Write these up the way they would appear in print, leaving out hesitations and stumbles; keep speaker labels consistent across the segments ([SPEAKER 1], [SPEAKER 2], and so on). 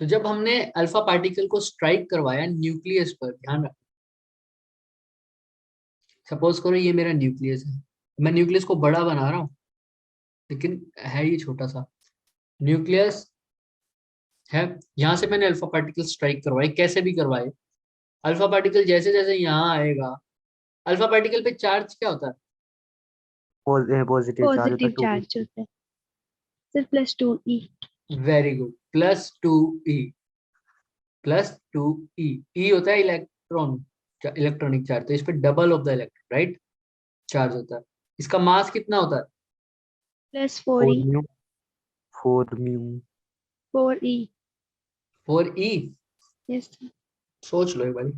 [SPEAKER 1] तो जब हमने अल्फा पार्टिकल को स्ट्राइक करवाया न्यूक्लियस पर, ध्यान रखना, सपोज करो ये मेरा न्यूक्लियस है, मैं न्यूक्लियस को बड़ा बना रहा हूँ, लेकिन है ये छोटा सा न्यूक्लियस है। यहाँ से मैंने अल्फा पार्टिकल स्ट्राइक करवाए, कैसे भी करवाए। अल्फा पार्टिकल जैसे जैसे यहाँ आएगा, अल्फा पार्टिकल पे चार्ज क्या होता है?
[SPEAKER 2] पॉजिटिव चार्ज होता
[SPEAKER 3] पॉजिटिव
[SPEAKER 2] है, 2
[SPEAKER 3] चार्ज होता है sir, +2e।
[SPEAKER 1] Very good, +2e, +2e। ई होता है इलेक्ट्रॉन, इलेक्ट्रॉनिक चार्ज, तो इस पे double of the electron, right, charge होता है। इसका मास कितना होता है?
[SPEAKER 2] Four
[SPEAKER 3] +4e।
[SPEAKER 2] Mu 4 mu
[SPEAKER 3] 4e।
[SPEAKER 1] 4e।
[SPEAKER 3] Yes sir.
[SPEAKER 1] सोच लो एक बार,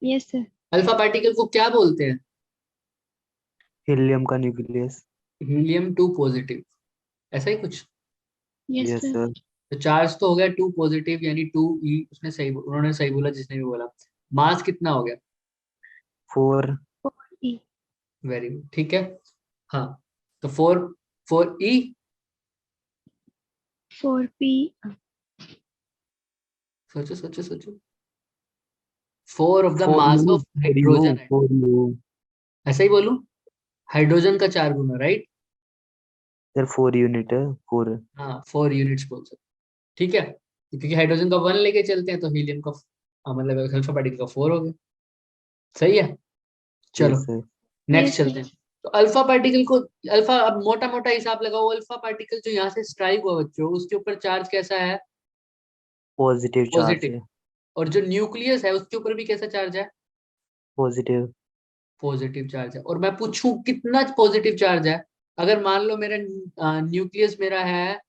[SPEAKER 3] यस सर।
[SPEAKER 1] अल्फा पार्टिकल को क्या बोलते हैं?
[SPEAKER 2] हीलियम का न्यूक्लियस।
[SPEAKER 1] हीलियम-2 पॉजिटिव, ऐसा ही कुछ।
[SPEAKER 3] Yes
[SPEAKER 2] yes
[SPEAKER 3] sir.
[SPEAKER 2] सर।
[SPEAKER 1] तो चार्ज तो हो गया 2 पॉजिटिव यानी 2e, उसने सही, उन्होंने सही बोला जिसने भी बोला। मास कितना हो गया?
[SPEAKER 2] 4
[SPEAKER 3] 4e।
[SPEAKER 1] वेरी गुड, ठीक है। हाँ, तो 4e,
[SPEAKER 3] 4p।
[SPEAKER 1] सोचो सोचो सोचो, 4 of the
[SPEAKER 2] 4
[SPEAKER 1] mass
[SPEAKER 2] you
[SPEAKER 1] of
[SPEAKER 2] 4 you
[SPEAKER 1] hydrogen है।
[SPEAKER 2] 4 यू
[SPEAKER 1] ऐसा ही बोलूं, हाइड्रोजन का 4 गुना, राइट।
[SPEAKER 2] सर 4 यूनिट है 4।
[SPEAKER 1] हाँ, 4 यूनिट्स बोल सकते, ठीक है, क्योंकि हाइड्रोजन का 1 लेके चलते हैं, तो हीलियम का मतलब अल्फा पार्टिकल का 4 हो गया। सही है, चलो
[SPEAKER 2] यस सर।
[SPEAKER 1] नेक्स्ट
[SPEAKER 3] यस
[SPEAKER 1] चलते
[SPEAKER 3] सर।
[SPEAKER 1] हैं। तो अल्फा पार्टिकल को, अल्फा, अब मोटा मोटा हिसाब लगाओ, अल्फा पार्टिकल जो यहाँ से स्ट्राइक हुआ बच्चों, उसके ऊपर चार्ज कैसा है?
[SPEAKER 2] Positive charge
[SPEAKER 1] positive.
[SPEAKER 2] है।
[SPEAKER 1] और जो न्यूक्लियस है उसके ऊपर भी कैसा चार्ज है?
[SPEAKER 2] पॉजिटिव।
[SPEAKER 1] पॉजिटिव चार्ज है। और मैं पूछूं कितना पॉजिटिव चार्ज है? अगर मान लो मेरा न्यूक्लियस मेरा है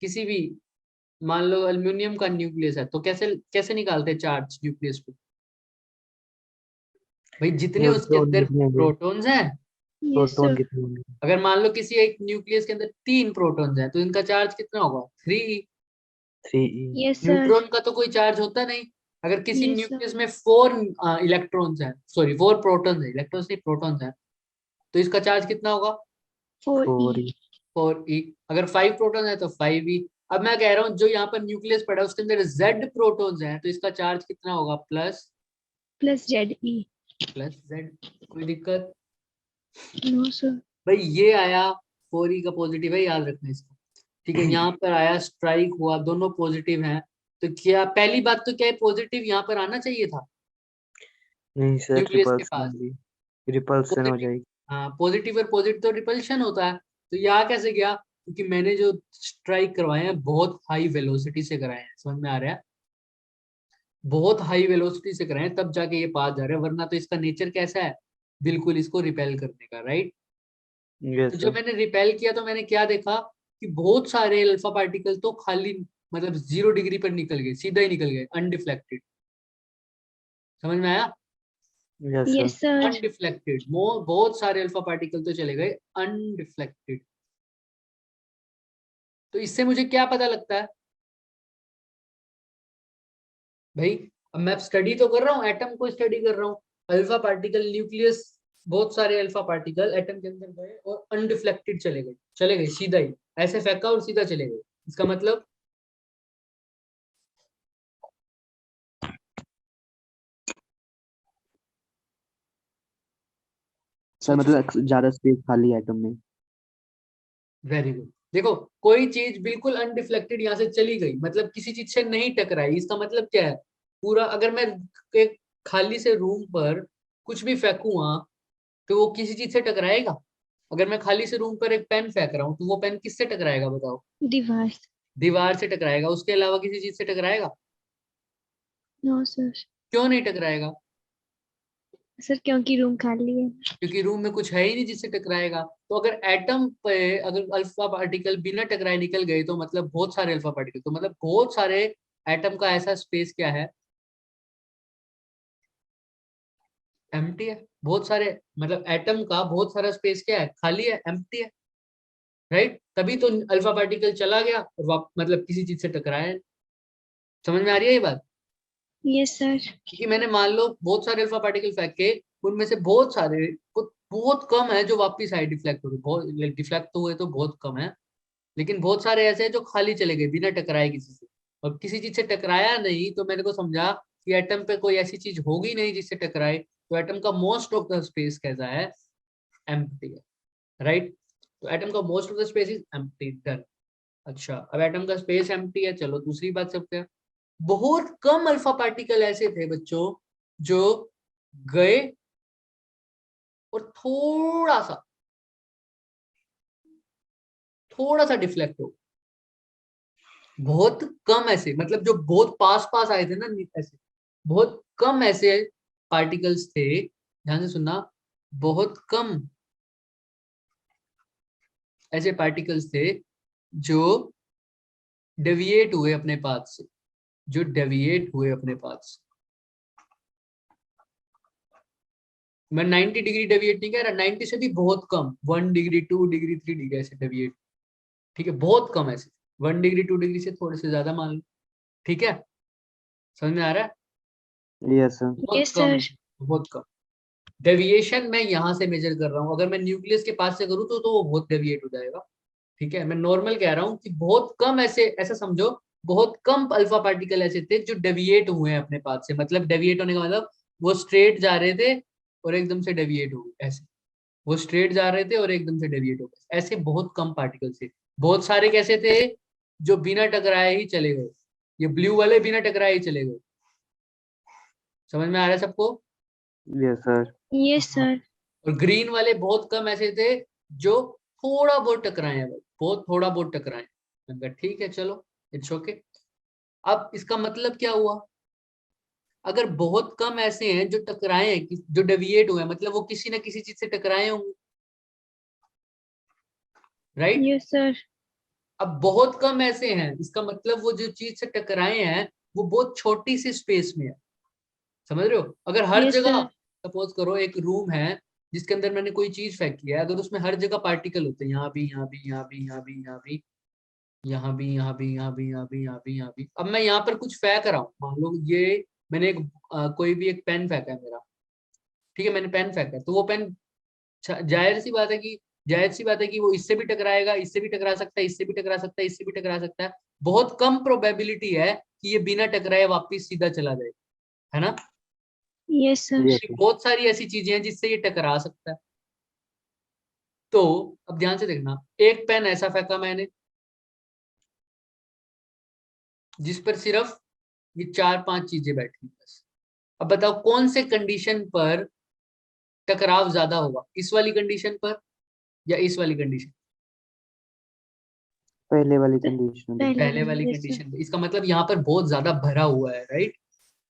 [SPEAKER 1] किसी भी, मान लो एल्युमिनियम का न्यूक्लियस है, तो कैसे कैसे निकालते हैं चार्ज न्यूक्लियस पे? भाई जितने उसके
[SPEAKER 2] न्यूट्रॉन
[SPEAKER 1] अंदर
[SPEAKER 2] कितने होंगे?
[SPEAKER 1] प्रोटॉन्स हैं,
[SPEAKER 3] यस
[SPEAKER 2] प्रोटॉन
[SPEAKER 3] सर।
[SPEAKER 2] कितने होंगे?
[SPEAKER 1] अगर मान लो किसी एक न्यूक्लियस के अंदर 3 प्रोटॉन्स हैं, तो इनका चार्ज कितना होगा? 3।
[SPEAKER 2] 3e।
[SPEAKER 3] Yes sir.
[SPEAKER 1] न्यूट्रॉन का तो कोई चार्ज होता नहीं। अगर किसी
[SPEAKER 3] यस सर।
[SPEAKER 1] न्यूक्लियस में 4 इलेक्ट्रॉन्स हैं, सॉरी 4 प्रोटॉन्स है, इलेक्ट्रॉन्स नहीं प्रोटॉन्स हैं, तो इसका चार्ज कितना होगा?
[SPEAKER 3] 4e।
[SPEAKER 2] 4e।
[SPEAKER 1] 4e। अगर 5 प्रोटॉन है तो 5e। अब मैं कह रहा हूँ जो यहाँ पर न्यूक्लियस पड़ा है उसके अंदर Z प्रोटॉन्स हैं, तो इसका चार्ज कितना होगा? Plus
[SPEAKER 3] +ZE।
[SPEAKER 1] Z। कोई दिक्कत?
[SPEAKER 3] No sir.
[SPEAKER 1] भाई ये आया 4e का पॉजिटिव है, याद रखना इसको, ठीक है। यहाँ पर आया, स्ट्राइक हुआ, दोनों पॉजिटिव हैं, तो क्या पहली बात तो क्या है, पॉजिटिव यहाँ पर आना चाहिए था
[SPEAKER 2] नहीं सर,
[SPEAKER 1] न्यूक्लियस के
[SPEAKER 2] रिपल्सन
[SPEAKER 1] पास।
[SPEAKER 2] होगी, रिपल्सन हो
[SPEAKER 1] पॉजिटिव,
[SPEAKER 2] जाएगी।
[SPEAKER 1] हाँ पॉजिटिव और पॉजिटिव तो रिपल्शन होता है। तो यहाँ कैसे गया? क्योंकि मैंने जो स्ट्राइक करवाए हैं बहुत हाई वेलोसिटी से कराए हैं, समझ में आ रहा है? बहुत हाई वेलोसिटी से कराए हैं, तब जाके ये पास जा रहे हैं, वरना तो इसका नेचर कैसा है? बिल्कुल इसको रिपेल करने का, राइट। तो
[SPEAKER 2] यस
[SPEAKER 1] जब
[SPEAKER 2] सर।
[SPEAKER 1] मैंने रिपेल किया तो मैंने क्या देखा कि बहुत सारे अल्फा पार्टिकल तो खाली मतलब 0 डिग्री पर निकल गए, सीधा ही निकल गए अनडिफ्लेक्टेड। समझ में आया?
[SPEAKER 2] Yes sir.
[SPEAKER 3] Yes sir.
[SPEAKER 1] Undeflected, बहुत सारे अल्फा पार्टिकल तो चले गए अनडिफ्लेक्टेड। तो इससे मुझे क्या पता लगता है भाई? अब मैं स्टडी तो कर रहा हूँ, एटम को स्टडी कर रहा हूँ, अल्फा पार्टिकल न्यूक्लियस, बहुत सारे अल्फा पार्टिकल एटम के अंदर गए और अनडिफ्लेक्टेड चले गए सीधा ही, ऐसे फेंका और सीधा चले गए। इसका मतलब
[SPEAKER 2] सर
[SPEAKER 1] सोचो
[SPEAKER 2] मतलब
[SPEAKER 1] सोचो।
[SPEAKER 2] ज्यादा स्पेस खाली है एटम में।
[SPEAKER 1] Very good. देखो, कोई चीज बिल्कुल अनडिफ्लेक्टेड यहाँ से चली गई, मतलब किसी चीज से नहीं टकराई, इसका मतलब क्या है? पूरा, अगर मैं एक खाली से रूम पर कुछ भी फेंकूंगा तो वो किसी चीज से टकराएगा? अगर मैं खाली से रूम पर एक पेन फेंक रहा हूँ तो वो पेन किससे टकराएगा बताओ?
[SPEAKER 3] दीवार।
[SPEAKER 1] दीवार से टकराएगा, उसके अलावा किसी चीज से टकराएगा?
[SPEAKER 3] No sir.
[SPEAKER 1] क्यों नहीं टकराएगा?
[SPEAKER 3] सर क्योंकि रूम खाली है।
[SPEAKER 1] क्योंकि रूम में कुछ है ही नहीं जिससे टकराएगा। तो अगर एटम पे अगर अल्फा पार्टिकल बिना टकराए निकल गए, तो मतलब बहुत सारे अल्फा पार्टिकल, तो मतलब बहुत सारे एटम का ऐसा स्पेस क्या है? एम्प्टी है। बहुत सारे, मतलब एटम का बहुत सारा स्पेस क्या है? खाली है, एम्प्टी है, राइट। तभी तो अल्फा पार्टिकल चला गया और मतलब किसी चीज से टकराया नहीं। समझ में आ रही है ये बात?
[SPEAKER 3] Yes sir.
[SPEAKER 1] क्योंकि मैंने मान लो बहुत सारे अल्फा पार्टिकल फेंके, उनमें से बहुत सारे, बहुत कम है जो वापस आए डिफ्लेक्ट हो गए, बहुत डिफ्लेक्ट हुए तो बहुत कम है, लेकिन बहुत सारे ऐसे हैं जो खाली चले गए बिना टकराए किसी से, और किसी चीज से टकराया नहीं, तो मैंने को समझा कि एटम पे कोई ऐसी चीज होगी नहीं जिससे टकराए, तो एटम का मोस्ट ऑफ द स्पेस कैसा है, एम्प्टी है, राइट। तो एटम का most of the space is empty, done. अच्छा, अब एटम का स्पेस एम्प्टी है, चलो दूसरी बात सबके, बहुत कम अल्फा पार्टिकल ऐसे थे बच्चों जो गए और थोड़ा सा डिफ्लेक्ट हो, बहुत कम ऐसे, मतलब जो बहुत पास पास आए थे ना, ऐसे बहुत कम ऐसे पार्टिकल्स थे, ध्यान से सुनना, बहुत कम ऐसे पार्टिकल्स थे जो डेविएट हुए अपने पाथ से, जो डेविएट हुए अपने पाथ से। मैं 90 डिग्री डेविएट नहीं कह रहा, 90 से भी बहुत कम, 1 डिग्री 2 डिग्री 3 डिग्री ऐसे डेविएट, ठीक है, बहुत कम ऐसे, 1 डिग्री 2 डिग्री से थोड़े से ज्यादा मान लो, ठीक है, समझ में आ रहा है,
[SPEAKER 2] यस सर।
[SPEAKER 1] बहुत
[SPEAKER 3] यस
[SPEAKER 1] कम
[SPEAKER 3] सर।
[SPEAKER 1] है, बहुत कम। डेविएशन मैं यहाँ से मेजर कर रहा हूँ, अगर मैं न्यूक्लियस के पास से करूँ तो वो बहुत डेविएट हो जाएगा, ठीक है, मैं नॉर्मल कह रहा हूँ कि बहुत कम ऐसे, ऐसा समझो बहुत कम अल्फा पार्टिकल ऐसे थे जो डेविएट हुए हैं अपने पाथ से, मतलब डेविएट होने का मतलब वो स्ट्रेट जा रहे थे और एकदम से डेविएट हो गए, ऐसे वो स्ट्रेट जा रहे थे और एकदम से डेविएट हो गए, ऐसे बहुत कम पार्टिकल थे। बहुत सारे कैसे थे जो बिना टकराए ही चले गए, ये ब्लू वाले बिना टकराए ही चले गए, समझ में आ रहा है सबको।
[SPEAKER 2] Yes sir.
[SPEAKER 3] यस
[SPEAKER 1] हाँ,
[SPEAKER 3] सर।
[SPEAKER 1] और ग्रीन वाले बहुत कम ऐसे थे जो थोड़ा बहुत टकराए हैं भाई, बहुत थोड़ा बहुत टकराए हैं। मैंने कहा ठीक है चलो, इट्स ओके। अब इसका मतलब क्या हुआ, अगर बहुत कम ऐसे हैं जो टकराए हैं, जो डेविएट हुए हैं, मतलब वो किसी ना किसी चीज से टकराए होंगे, राइट।
[SPEAKER 3] Yes sir.
[SPEAKER 1] अब बहुत कम ऐसे हैं, इसका मतलब वो जो चीज से टकराए हैं वो बहुत छोटी सी स्पेस में है, समझ रहे हो। अगर हर
[SPEAKER 3] यस
[SPEAKER 1] जगह,
[SPEAKER 3] सर।
[SPEAKER 1] सपोज करो एक रूम है जिसके अंदर मैंने कोई चीज फेंकी है, अगर उसमें हर जगह पार्टिकल होते हैं, यहाँ भी, यहाँ भी, यहाँ भी, यहाँ भी, यहाँ भी, यहाँ भी, यहाँ भी, यहाँ भी, यहाँ भी, यहाँ भी, यहाँ भी, अब मैं यहाँ पर कुछ फेंक रहा हूँ, मान लो ये मैंने एक कोई भी एक पेन फेंका है मेरा, ठीक है, मैंने पेन फेंका है, तो वो पेन जाहिर सी बात है कि वो इससे भी टकराएगा, इससे भी टकरा सकता है, इससे भी टकरा सकता है, इससे भी टकरा सकता है, बहुत कम प्रोबेबिलिटी है कि ये बिना टकराए वापिस सीधा चला जाए, है ना।
[SPEAKER 3] Yes sir.
[SPEAKER 2] Yes sir.
[SPEAKER 1] बहुत सारी ऐसी चीजें हैं जिससे ये टकरा सकता है। तो अब ध्यान से देखना, एक पेन ऐसा फेंका मैंने जिस पर सिर्फ ये 4-5 चीजें बैठी, बस। अब बताओ कौन से कंडीशन पर टकराव ज्यादा होगा, इस वाली कंडीशन पर या इस वाली कंडीशन,
[SPEAKER 2] पहले वाली कंडीशन।
[SPEAKER 3] पहले
[SPEAKER 1] पहले
[SPEAKER 3] वाली,
[SPEAKER 1] वाली
[SPEAKER 3] यस सर।
[SPEAKER 1] कंडीशन पे। इसका मतलब यहाँ पर बहुत ज्यादा भरा हुआ है, राइट,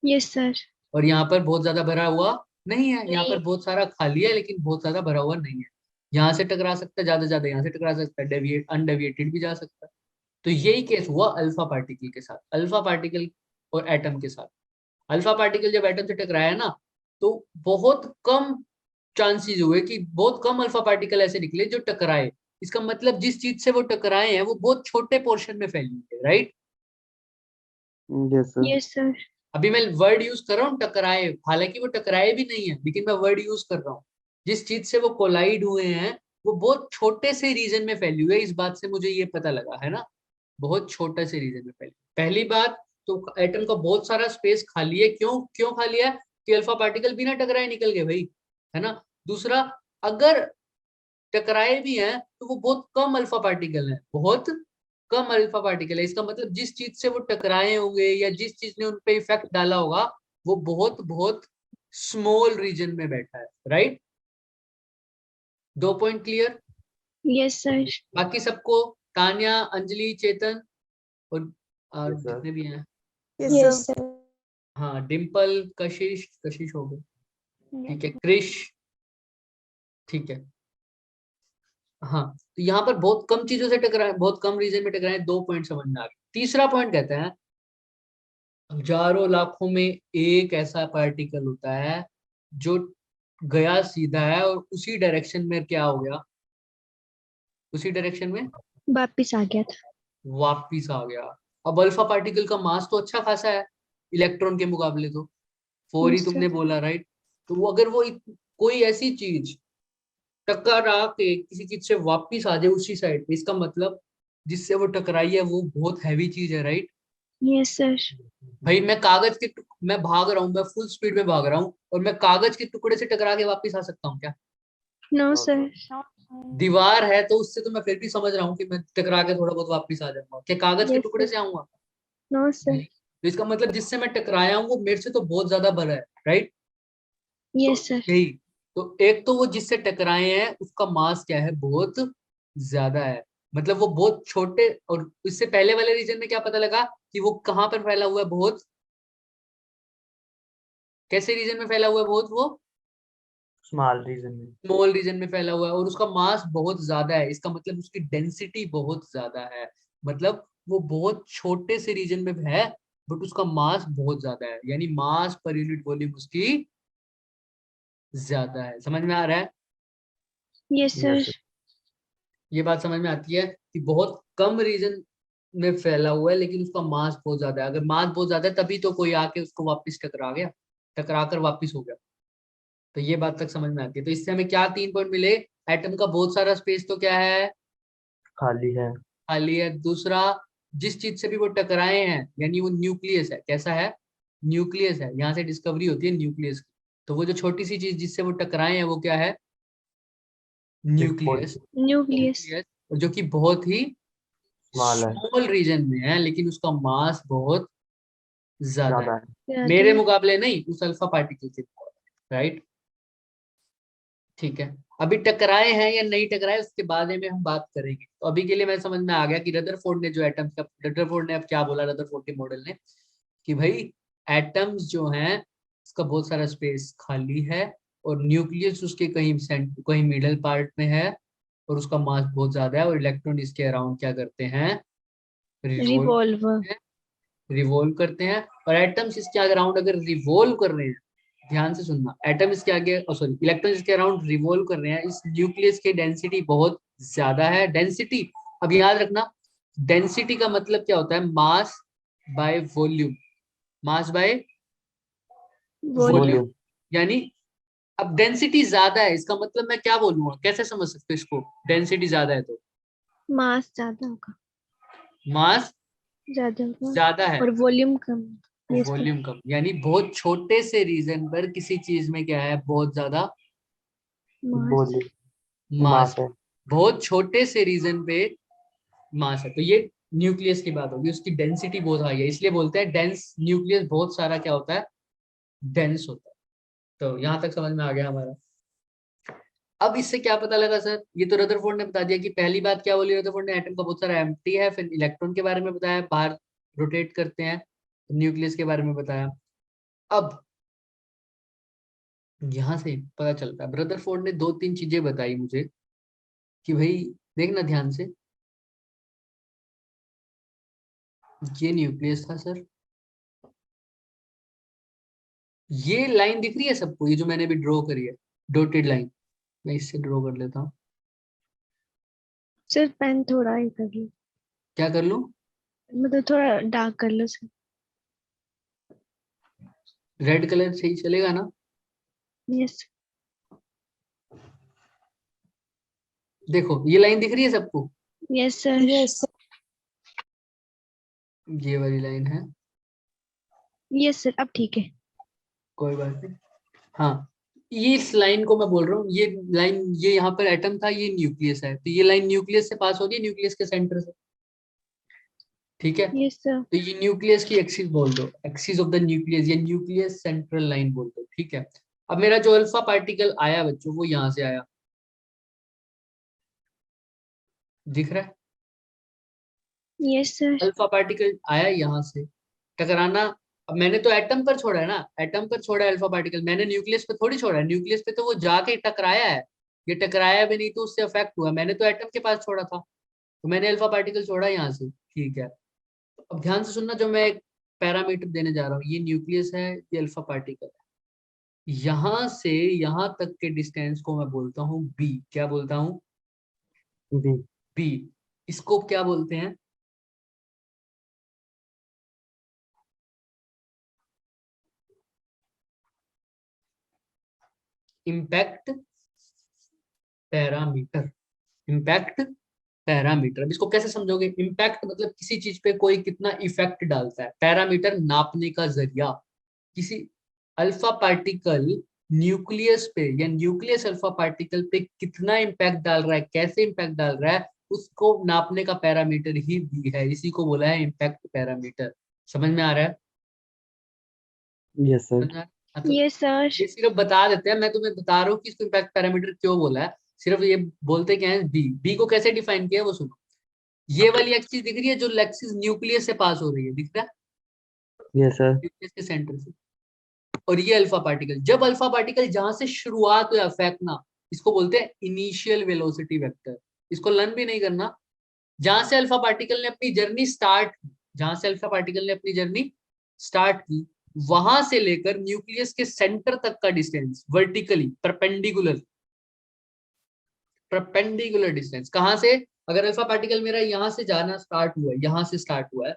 [SPEAKER 3] यस सर।
[SPEAKER 1] और यहाँ पर बहुत ज्यादा भरा हुआ नहीं है, यहाँ पर
[SPEAKER 3] नहीं।
[SPEAKER 1] बहुत सारा खाली है लेकिन बहुत ज्यादा भरा हुआ नहीं है। यहाँ से टकरा सकता है, ज्यादा से ज्यादा यहाँ से टकरा सकता है, डेविएट अनडेविएटेड भी जा सकता है। तो यही केस हुआ अल्फा पार्टिकल के साथ, अल्फा पार्टिकल और एटम के साथ। अल्फा पार्टिकल जब एटम से टकराया ना, तो बहुत कम चांसेस हुए कि बहुत कम अल्फा पार्टिकल ऐसे निकले जो टकराए। इसका मतलब जिस चीज से वो टकराए हैं वो बहुत छोटे पोर्शन में फैली है, right.
[SPEAKER 2] Yes sir.
[SPEAKER 3] Yes sir.
[SPEAKER 1] अभी मैं वर्ड यूज कर रहा हूँ टकराए, हालांकि वो टकराए भी नहीं है, लेकिन मैं वर्ड यूज कर रहा हूँ। जिस चीज से वो कोलाइड हुए हैं वो बहुत छोटे से रीजन में फैली हुई है, इस बात से मुझे ये पता लगा है ना, बहुत छोटे से रीजन में फैली। पहली बात तो एटम का बहुत सारा स्पेस खाली है, क्यों क्यों खाली है, कि अल्फा पार्टिकल बिना टकराए निकल गए भाई, है ना। दूसरा, अगर टकराए भी हैं तो वो बहुत कम अल्फा पार्टिकल है, बहुत कम अल्फा पार्टिकल है। इसका मतलब जिस चीज से वो टकराए होंगे या जिस चीज ने उन पे इफेक्ट डाला होगा वो बहुत बहुत स्मॉल रीजन में बैठा है, right. 2 point clear.
[SPEAKER 3] Yes sir.
[SPEAKER 1] बाकी सबको, तान्या, अंजलि, चेतन और
[SPEAKER 2] यस सर।
[SPEAKER 1] जितने भी हैं,
[SPEAKER 3] यस सर।
[SPEAKER 1] हाँ, डिम्पल, कशिश, कशिश हो गए, ठीक है, क्रिश, ठीक है। हाँ, तो यहाँ पर बहुत कम चीजों से टकराए, बहुत कम रीजन में टकराए, 2 पॉइंट समझ में आ गए। तीसरा पॉइंट कहते हैं हजारों लाखों में एक ऐसा पार्टिकल होता है जो गया सीधा है और उसी डायरेक्शन में क्या हो गया, उसी डायरेक्शन में
[SPEAKER 3] वापिस आ गया था।
[SPEAKER 1] वापिस आ गया। अब अल्फा पार्टिकल का मास तो अच्छा खासा है इलेक्ट्रॉन के मुकाबले, तो 4 ही
[SPEAKER 3] यस
[SPEAKER 1] तुमने
[SPEAKER 3] सर।
[SPEAKER 1] बोला, राइट। तो वो अगर वो कोई ऐसी चीज टकरा के किसी चीज से वापिस आ जाए उसी साइड पे, इसका मतलब जिससे वो टकराई है वो बहुत हैवी चीज है, राइट?
[SPEAKER 3] Yes, sir.
[SPEAKER 1] भाई मैं भाग रहा हूँ, मैं फुल स्पीड में भाग रहा हूँ और मैं कागज के टुकड़े से टकरा के वापस आ सकता हूँ क्या?
[SPEAKER 3] No, sir.
[SPEAKER 1] दीवार है तो उससे तो मैं फिर भी समझ रहा हूँ कि मैं टकरा के थोड़ा बहुत वापस आ जाऊंगा, क्या कागज के
[SPEAKER 3] Yes,
[SPEAKER 1] टुकड़े
[SPEAKER 3] sir.
[SPEAKER 1] से आऊंगा?
[SPEAKER 3] No, sir.
[SPEAKER 1] नहीं। तो इसका मतलब जिससे मैं टकराया हूँ वो मेरे से तो बहुत ज्यादा बड़ा है, राइट?
[SPEAKER 3] Yes, sir.
[SPEAKER 1] यही तो, एक तो वो जिससे टकराए हैं उसका मास क्या है, बहुत ज्यादा है, मतलब वो बहुत छोटे। और इससे पहले वाले रीजन में क्या पता लगा कि वो कहाँ पर फैला हुआ है, बहुत कैसे रीजन में फैला हुआ है, बहुत वो
[SPEAKER 2] स्मॉल रीजन में।
[SPEAKER 1] स्मॉल रीजन में फैला हुआ है और उसका मास बहुत ज्यादा है। इसका मतलब उसकी डेंसिटी बहुत ज्यादा है, मतलब वो बहुत छोटे से रीजन में है बट उसका मास बहुत ज्यादा है, यानी मास पर यूनिट वॉल्यूम उसकी ज्यादा है। समझ में आ रहा है?
[SPEAKER 3] Yes, sir.
[SPEAKER 2] यस
[SPEAKER 1] ये बात समझ में आती है कि बहुत कम रीजन में फैला हुआ है लेकिन उसका मास बहुत ज्यादा है। अगर मास बहुत ज्यादा है तभी तो कोई आके उसको वापस टकरा गया, टकरा कर वापस हो गया। तो ये बात तक समझ में आती है। तो इससे हमें क्या 3 पॉइंट मिले? एटम का बहुत सारा स्पेस तो क्या है,
[SPEAKER 2] खाली है।
[SPEAKER 1] खाली है। दूसरा, जिस चीज से भी वो टकराए हैं यानी वो न्यूक्लियस है। कैसा है? न्यूक्लियस है। यहाँ से डिस्कवरी होती है न्यूक्लियस की। तो वो जो छोटी सी चीज जिससे वो टकराए हैं वो क्या है? न्यूक्लियस।
[SPEAKER 3] Nucleus.
[SPEAKER 1] न्यूक्लियस, और जो कि बहुत ही
[SPEAKER 2] स्मॉल है।
[SPEAKER 1] स्मॉल रीजन में है लेकिन उसका मास बहुत ज्यादा है।
[SPEAKER 2] ज्यादा है।
[SPEAKER 1] मेरे
[SPEAKER 3] Rather.
[SPEAKER 1] मुकाबले नहीं, उस अल्फा पार्टिकल से, राइट? ठीक है। अभी टकराए हैं या नहीं टकराए उसके बारे में हम बात करेंगे। तो अभी के लिए मैं समझ में आ गया कि रदरफोर्ड ने जो एटम्स का, रदरफोर्ड ने अब क्या बोला, रदरफोर्ड के मॉडल ने, कि भाई एटम्स जो हैं उसका बहुत सारा स्पेस खाली है और न्यूक्लियस उसके कहीं कहीं मिडल पार्ट में है और उसका मास बहुत ज्यादा है और इलेक्ट्रॉन इसके अराउंड क्या करते हैं, रिवॉल्व
[SPEAKER 3] Revolver.
[SPEAKER 1] करते हैं। रिवॉल्व करते हैं और एटम्स इसके अराउंड अगर रिवॉल्व कर रहे हैं, ध्यान से सुनना, एटम इसके आगे, सॉरी, इलेक्ट्रॉन इसके अराउंड रिवॉल्व कर रहे हैं, इस न्यूक्लियस की डेंसिटी बहुत ज्यादा है। डेंसिटी, अब याद रखना, डेंसिटी का मतलब क्या होता है, mass by volume. Mass by volume,
[SPEAKER 3] Volume.
[SPEAKER 2] Volume.
[SPEAKER 1] यानी अब डेंसिटी ज्यादा है इसका मतलब मैं क्या बोलूंगा, कैसे समझ सकते हो इसको? डेंसिटी ज्यादा है तो
[SPEAKER 3] Mass ज्यादा होगा.
[SPEAKER 1] मास
[SPEAKER 3] ज्यादा होगा.
[SPEAKER 1] ज्यादा है,
[SPEAKER 3] और वॉल्यूम कम. Yes, sir.
[SPEAKER 1] वॉल्यूम कम, यानी बहुत छोटे से रीजन पर किसी चीज में क्या है, बहुत ज्यादा
[SPEAKER 3] Mass.
[SPEAKER 2] वॉल्यूम
[SPEAKER 1] मास
[SPEAKER 2] मास
[SPEAKER 1] है।
[SPEAKER 2] है।
[SPEAKER 1] बहुत छोटे से रीजन पे मास है। तो ये न्यूक्लियस की बात होगी, उसकी डेंसिटी बहुत हाई है, इसलिए बोलते हैं डेंस न्यूक्लियस, बहुत सारा क्या होता है, डेंस होता है। तो यहाँ तक समझ में आ गया हमारा। अब इससे क्या पता लगा सर, ये तो रदरफोर्ड ने बता दिया कि पहली बात क्या बोली रदरफोर्ड ने, एटम का बहुत सारा एम्प्टी है, फिर इलेक्ट्रॉन के बारे में बताया, बाहर रोटेट करते हैं, न्यूक्लियस के बारे में बताया। अब यहाँ से पता चलता है, रदरफोर्ड ने 2-3 चीजें बताई मुझे कि भाई देखना ध्यान से, ये न्यूक्लियस था सर, ये लाइन दिख रही है सबको, ये जो मैंने भी ड्रॉ करी है डॉटेड लाइन, मैं इससे ड्रॉ कर लेता हूँ।
[SPEAKER 3] सिर्फ पेन थोड़ा ही कर लो.
[SPEAKER 1] क्या कर लूँ?
[SPEAKER 3] मतलब थोड़ा डार्क कर लो सर.
[SPEAKER 1] रेड कलर सही चलेगा ना?
[SPEAKER 3] Yes.
[SPEAKER 1] देखो ये लाइन दिख रही है सबको,
[SPEAKER 3] Yes, sir.
[SPEAKER 4] Yes, sir.
[SPEAKER 1] ये वाली लाइन है,
[SPEAKER 3] Yes, sir. अब ठीक है.
[SPEAKER 1] कोई बात नहीं। हाँ, ये इस लाइन को मैं बोल रहा हूँ, ये लाइन, ये यहाँ पर एटम था, ये न्यूक्लियस है, तो ये लाइन न्यूक्लियस से पास होगी, न्यूक्लियस के सेंटर से, ठीक है?
[SPEAKER 3] Yes, sir.
[SPEAKER 1] तो ये न्यूक्लियस की एक्सिस बोल दो, एक्सिस ऑफ द न्यूक्लियस, ये न्यूक्लियस सेंट्रल लाइन बोल दो, ठीक है? अब मेरा जो अल्फा पार्टिकल आया बच्चों, वो यहाँ से आया, दिख रहा है?
[SPEAKER 3] Yes, sir.
[SPEAKER 1] अल्फा पार्टिकल आया यहाँ से, टकराना, अब मैंने तो एटम पर छोड़ा है ना, एटम पर छोड़ा है अल्फा पार्टिकल, मैंने न्यूक्लियस पे थोड़ी छोड़ा है, न्यूक्लियस पे तो वो जाके टकराया है, ये टकराया भी नहीं तो उससे अफेक्ट हुआ, मैंने तो एटम के पास छोड़ा था, तो मैंने अल्फा पार्टिकल छोड़ा यहाँ से, ठीक है? अब ध्यान से सुनना, जो मैं एक पैरामीटर देने जा रहा हूँ, ये न्यूक्लियस है, ये अल्फा पार्टिकल है, यहाँ से यहाँ तक के डिस्टेंस को मैं बोलता हूँ बी। क्या बोलता हूँ?
[SPEAKER 2] बी।
[SPEAKER 1] बी। इसको क्या बोलते हैं? Impact parameter. इम्पैक्ट पैरामीटर, अब इसको कैसे समझोगे? इम्पैक्ट मतलब किसी चीज पे कोई कितना इफेक्ट डालता है, पैरामीटर नापने का जरिया। किसी अल्फा पार्टिकल न्यूक्लियस पे या न्यूक्लियस अल्फा पार्टिकल पे कितना इम्पैक्ट डाल रहा है, कैसे इम्पैक्ट डाल रहा है, उसको नापने का पैरामीटर ही भी है, इसी को बोला है इम्पैक्ट पैरामीटर। समझ में आ रहा है?
[SPEAKER 2] Yes sir.
[SPEAKER 1] समझ में आ रहा है? हाँ, तो
[SPEAKER 3] यस सर।
[SPEAKER 1] ये सिर्फ बता देते हैं, मैं तुम्हें बता रहा हूँ कि इसको इम्पैक्ट पैरामीटर क्यों बोला है। सिर्फ ये बोलते क्या है, बी बी को कैसे डिफाइन किया है वो सुनो। ये वाली एक्सिस दिख रही है जो एक्सिस न्यूक्लियस से पास हो रही है, दिख रहा है?
[SPEAKER 2] Yes sir.
[SPEAKER 1] न्यूक्लियस के सेंटर से। और ये अल्फा पार्टिकल, जब अल्फा पार्टिकल जहां से शुरुआत हुआ फेंकना, इसको बोलते हैं इनिशियल वेलोसिटी वेक्टर। इसको लर्न भी नहीं करना। जहां से अल्फा पार्टिकल ने अपनी जर्नी स्टार्ट की, जहां से अल्फा पार्टिकल ने अपनी जर्नी स्टार्ट की, वहां से लेकर न्यूक्लियस के सेंटर तक का distance vertically perpendicular, perpendicular distance कहां से, अगर अल्फा पार्टिकल मेरा यहां से जाना स्टार्ट हुआ है, यहां से स्टार्ट हुआ है,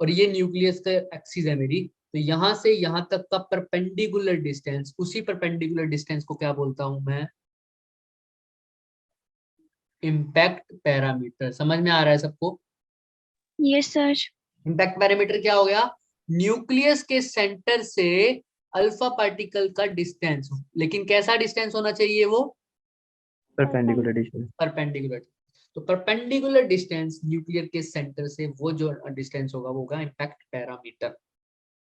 [SPEAKER 1] और ये न्यूक्लियस का एक्सिस है मेरी, तो यहां से यहां तक का परपेंडिकुलर डिस्टेंस, उसी परपेंडिकुलर डिस्टेंस को क्या बोलता हूं मैं? Impact parameter. समझ में आ रहा है सबको?
[SPEAKER 3] Yes sir.
[SPEAKER 1] इम्पैक्ट पैरामीटर क्या हो गया? न्यूक्लियस के सेंटर से अल्फा पार्टिकल का डिस्टेंस, लेकिन कैसा डिस्टेंस होना चाहिए वो?
[SPEAKER 2] Perpendicular distance.
[SPEAKER 1] परपेंडिकुलर। तो परपेंडिकुलर डिस्टेंस न्यूक्लियर के सेंटर से वो जो डिस्टेंस होगा वो होगा इम्पैक्ट पैरामीटर।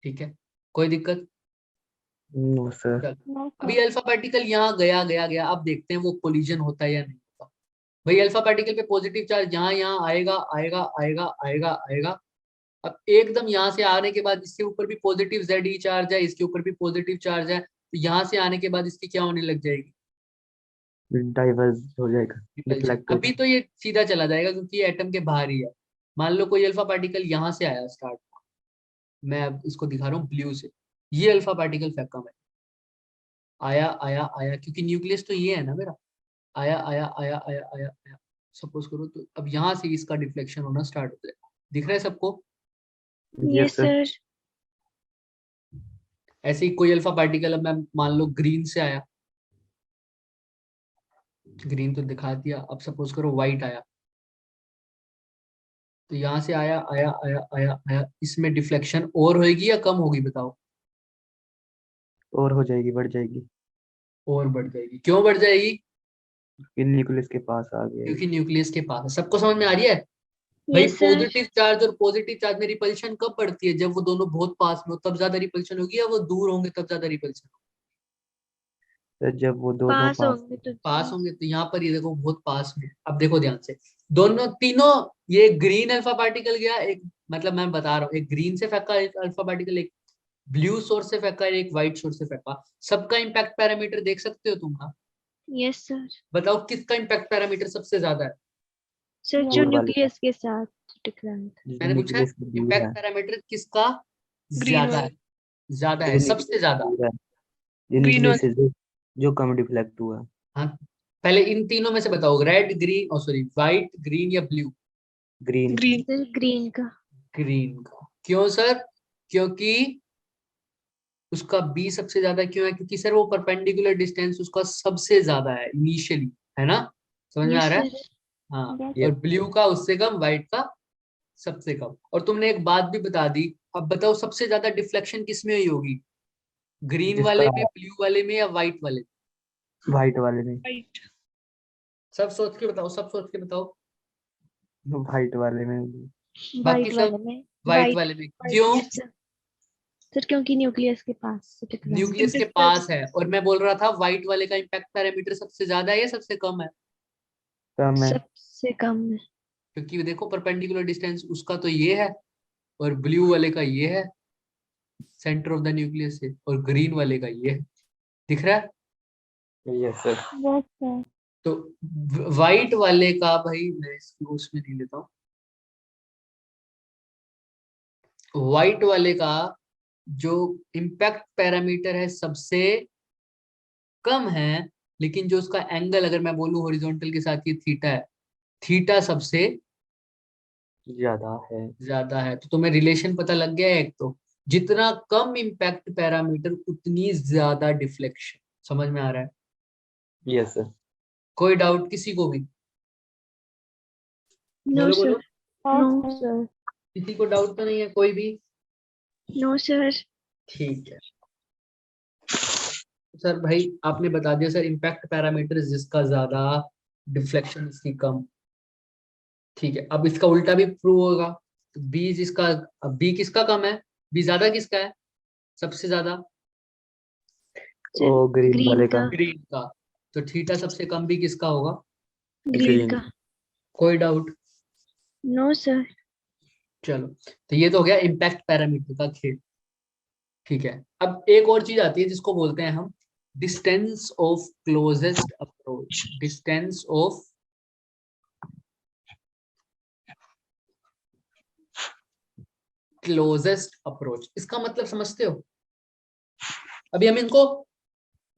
[SPEAKER 1] ठीक है, कोई दिक्कत?
[SPEAKER 2] No sir.
[SPEAKER 1] चल, अभी अल्फा पार्टिकल यहाँ गया गया गया, अब देखते हैं वो कोलिजन होता है या नहीं होता। भाई अल्फा पार्टिकल पे पॉजिटिव चार्ज यहाँ यहाँ आएगा आएगा आएगा आएगा आएगा। अब एकदम यहाँ से आने के बाद इसके ऊपर भी पॉजिटिव ZE चार्ज है, इसके ऊपर भी पॉजिटिव चार्ज है, तो यहाँ से आने के बाद इसकी क्या होने लग जाएगी?
[SPEAKER 2] डाइवर्स हो जाएगा,
[SPEAKER 1] रिपल्शन।
[SPEAKER 2] डिफ्लेक्ट होगा।
[SPEAKER 1] अभी तो ये सीधा चला जाएगा क्योंकि ये एटम के बाहर ही है। मान लो कोई अल्फा पार्टिकल यहाँ से आया स्टार्ट, मैं अब इसको दिखा रहा हूँ ब्लू से, ये अल्फा पार्टिकल फेंका मैं, आया आया आया, क्योंकि न्यूक्लियस तो ये है ना मेरा, आया आया आया आया आया आया, सपोज करो, तो अब यहाँ से इसका डिफ्लेक्शन होना स्टार्ट हो जाएगा। दिख रहा है सबको?
[SPEAKER 2] Yes
[SPEAKER 3] yes
[SPEAKER 2] sir.
[SPEAKER 3] सर।
[SPEAKER 1] ऐसे ही कोई अल्फा पार्टिकल, अब मैं मान लो ग्रीन से आया, ग्रीन तो दिखा दिया, अब सपोज करो व्हाइट आया, तो यहाँ से आया आया आया आया आया, इसमें डिफ्लेक्शन और होगी या कम होगी बताओ?
[SPEAKER 2] और हो जाएगी, बढ़ जाएगी।
[SPEAKER 1] और बढ़ जाएगी। क्यों बढ़ जाएगी?
[SPEAKER 2] न्यूक्लियस के पास आ गया है।
[SPEAKER 1] क्योंकि न्यूक्लियस के पास है। सबको समझ में आ रही है? भाई
[SPEAKER 3] यस सर।
[SPEAKER 1] पॉजिटिव चार्ज और पॉजिटिव चार्ज में रिपल्शन कब बढ़ती है? जब वो दोनों बहुत पास में हो तब ज्यादा रिपल्शन होगी, या वो दूर होंगे तब ज्यादा रिपल्शन?
[SPEAKER 2] सर जब वो दोनों
[SPEAKER 3] पास
[SPEAKER 2] पास।
[SPEAKER 3] होंगे तो
[SPEAKER 1] पास होंगे, तो यहाँ पर ये देखो बहुत पास में। अब देखो ध्यान से, दोनों तीनों, ये ग्रीन अल्फा पार्टिकल गया एक, मतलब मैं बता रहा हूँ, एक ग्रीन से फेंका एक अल्फा पार्टिकल, एक ब्लू सोर्स से फेंका, एक व्हाइट सोर्स से फेंका, सबका इम्पैक्ट पैरामीटर देख सकते हो तुम ना?
[SPEAKER 3] Yes sir.
[SPEAKER 1] बताओ किसका इम्पैक्ट पैरामीटर सबसे ज्यादा है?
[SPEAKER 3] सर जो
[SPEAKER 2] दूर वाले का,
[SPEAKER 3] न्यूक्लियस के साथ टकरा था।
[SPEAKER 2] जो
[SPEAKER 1] मैंने पूछा है
[SPEAKER 2] न्यूक्लियस से दूर
[SPEAKER 1] इम्पैक्ट
[SPEAKER 2] है।
[SPEAKER 1] पैरामीटर किसका
[SPEAKER 3] ग्रीन
[SPEAKER 1] ज्यादा है?
[SPEAKER 3] वाला।
[SPEAKER 1] ज्यादा है,
[SPEAKER 2] जो न्यूक्लियस
[SPEAKER 1] सबसे
[SPEAKER 2] से
[SPEAKER 1] ज्यादा।
[SPEAKER 2] दूर है, जो
[SPEAKER 3] ग्रीन
[SPEAKER 2] न्यूक्लियस
[SPEAKER 3] वाला।
[SPEAKER 2] से जो कम डिफ्लेक्ट हुआ है।
[SPEAKER 1] हाँ, पहले इन तीनों में से बताओ, रेड ग्रीन, ओ सॉरी, व्हाइट ग्रीन या blue?
[SPEAKER 2] Green.
[SPEAKER 3] Green sir, green का।
[SPEAKER 1] ग्रीन का। क्यों सर? क्योंकि उसका बी सबसे ज्यादा क्यों है? क्योंकि सर वो परपेंडिकुलर डिस्टेंस उसका सबसे ज्यादा है इनिशियली, है ना? समझ में आ
[SPEAKER 3] यस
[SPEAKER 1] रहा है?
[SPEAKER 3] सर।
[SPEAKER 1] हाँ।
[SPEAKER 2] यस
[SPEAKER 1] और ब्लू का उससे कम, व्हाइट का सबसे कम। और तुमने एक बात भी बता दी। अब बताओ सबसे ज्यादा डिफ्लेक्शन किस में हुई होगी? ग्रीन
[SPEAKER 2] जिसका
[SPEAKER 1] वाले में, ब्लू वाले में, या व्हाइट वाले में?
[SPEAKER 2] व्हाइट वाले में।
[SPEAKER 3] वाइट।
[SPEAKER 1] सब सोच के बताओ, सब सोच के बताओ।
[SPEAKER 2] व्हाइट वाले में।
[SPEAKER 1] बाकी
[SPEAKER 3] वाइट
[SPEAKER 1] सब
[SPEAKER 3] वाले में।
[SPEAKER 1] White
[SPEAKER 3] white.
[SPEAKER 1] वाले में।
[SPEAKER 3] वाइट
[SPEAKER 1] क्यों?
[SPEAKER 3] Yes sir. सर क्योंकि न्यूक्लियस के पास से टकरा
[SPEAKER 1] न्यूक्लियस के पास है, और मैं बोल रहा था व्हाइट वाले का इम्पैक्ट पैरामीटर सबसे ज्यादा है या सबसे कम है?
[SPEAKER 2] कम है।
[SPEAKER 3] सबसे कम है।
[SPEAKER 1] क्योंकि देखो परपेंडिकुलर डिस्टेंस उसका तो ये है, और ब्लू वाले का ये है सेंटर ऑफ द न्यूक्लियस से, और ग्रीन वाले का ये है। दिख रहा है?
[SPEAKER 2] Yes sir.
[SPEAKER 3] Yes sir.
[SPEAKER 1] तो व्हाइट वाले का, भाई मैं इसको उसमें नहीं लेता हूँ, व्हाइट वाले का जो इम्पैक्ट पैरामीटर है सबसे कम है, लेकिन जो उसका एंगल, अगर मैं बोलूं हॉरिजॉन्टल के साथ, ये थीटा है, थीटा सबसे
[SPEAKER 2] ज्यादा है।
[SPEAKER 1] ज्यादा है। तो तुम्हें रिलेशन पता लग गया है एक तो, जितना कम इम्पैक्ट पैरामीटर उतनी ज्यादा डिफ्लेक्शन। समझ में आ रहा है?
[SPEAKER 2] Yes sir.
[SPEAKER 1] कोई डाउट किसी को भी?
[SPEAKER 3] नो
[SPEAKER 1] बोलो
[SPEAKER 3] सर,
[SPEAKER 1] बोलो,
[SPEAKER 3] नो सर,
[SPEAKER 1] किसी को डाउट तो नहीं है कोई भी?
[SPEAKER 3] No sir.
[SPEAKER 1] ठीक है सर, भाई आपने बता दिया सर, इम्पैक्ट पैरामीटर जिसका ज्यादा, डिफ्लेक्शन इसकी कम। ठीक है, अब इसका उल्टा भी प्रूव होगा। तो बी जिसका, अब बी किसका कम है, बी ज्यादा किसका है, सबसे ज्यादा
[SPEAKER 2] ओ
[SPEAKER 3] सर
[SPEAKER 2] ग्रीन
[SPEAKER 3] ग्रीन
[SPEAKER 2] वाले
[SPEAKER 3] का,
[SPEAKER 2] का।
[SPEAKER 1] ग्रीन का। तो थीटा सबसे कम भी किसका होगा?
[SPEAKER 3] Green
[SPEAKER 2] green.
[SPEAKER 3] का।
[SPEAKER 1] कोई डाउट?
[SPEAKER 3] No sir.
[SPEAKER 1] चलो, तो ये तो हो गया इम्पैक्ट पैरामीटर का खेल। ठीक है, अब एक और चीज आती है जिसको बोलते हैं हम distance of closest approach. Distance of closest approach, इसका मतलब समझते हो? अभी हम इनको,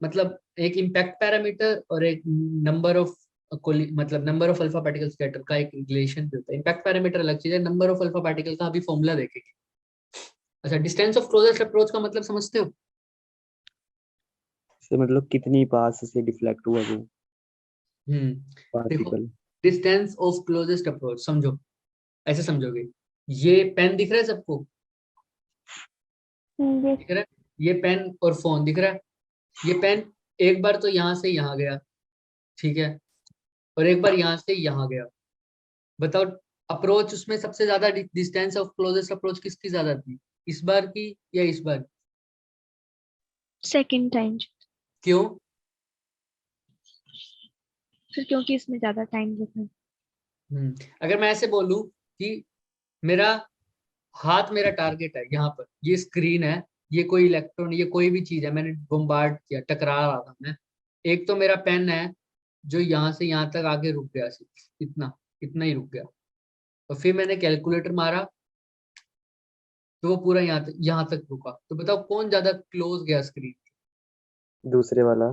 [SPEAKER 1] मतलब एक इम्पैक्ट पैरामीटर और एक नंबर ऑफ, मतलब number of alpha particle scatter का एक रिलेशन भी होता है। इम्पैक्ट पैरामीटर अलग चीज है, नंबर ऑफ अल्फा पार्टिकल का अभी फॉर्मूला देखेंगे। अच्छा, डिस्टेंस ऑफ क्लोजेस्ट अप्रोच का मतलब समझते हो?
[SPEAKER 2] से मतलब कितनी पास से डिफ्लेक्ट हुआ वो
[SPEAKER 1] देखो,
[SPEAKER 2] particle.
[SPEAKER 1] Distance of closest approach समझो, ऐसे समझोगे। ये पेन दिख रहा है सबको?
[SPEAKER 3] यस।
[SPEAKER 1] दिख रहा है? ये पेन और फोन दिख रहा है? ये पेन एक बार तो यहाँ से यहाँ गया, ठीक है, और एक बार यहाँ से यहाँ गया। बताओ, अप्रोच उसमें सबसे ज्यादा, डिस्टेंस ऑफ क्लोजेस्ट अप्रोच किसकी ज्यादा थी, इस बार की या इस बार?
[SPEAKER 3] सेकंड टाइम
[SPEAKER 1] क्यों?
[SPEAKER 3] सर, क्योंकि इसमें ज्यादा टाइम लगा।
[SPEAKER 1] अगर मैं ऐसे बोलूं कि मेरा हाथ, मेरा टारगेट है यहाँ पर, ये स्क्रीन है, ये कोई इलेक्ट्रॉन, ये कोई भी चीज है, मैंने बम्बार्ड किया, टकरा रहा था मैं। एक तो मेरा पेन है जो यहाँ से यहाँ तक आके रुक गया, सिर्फ इतना, इतना ही रुक गया। और फिर मैंने कैलकुलेटर मारा तो वो पूरा यहाँ तक रुका। तो बताओ कौन ज्यादा क्लोज गया स्क्रीन?
[SPEAKER 2] दूसरे वाला।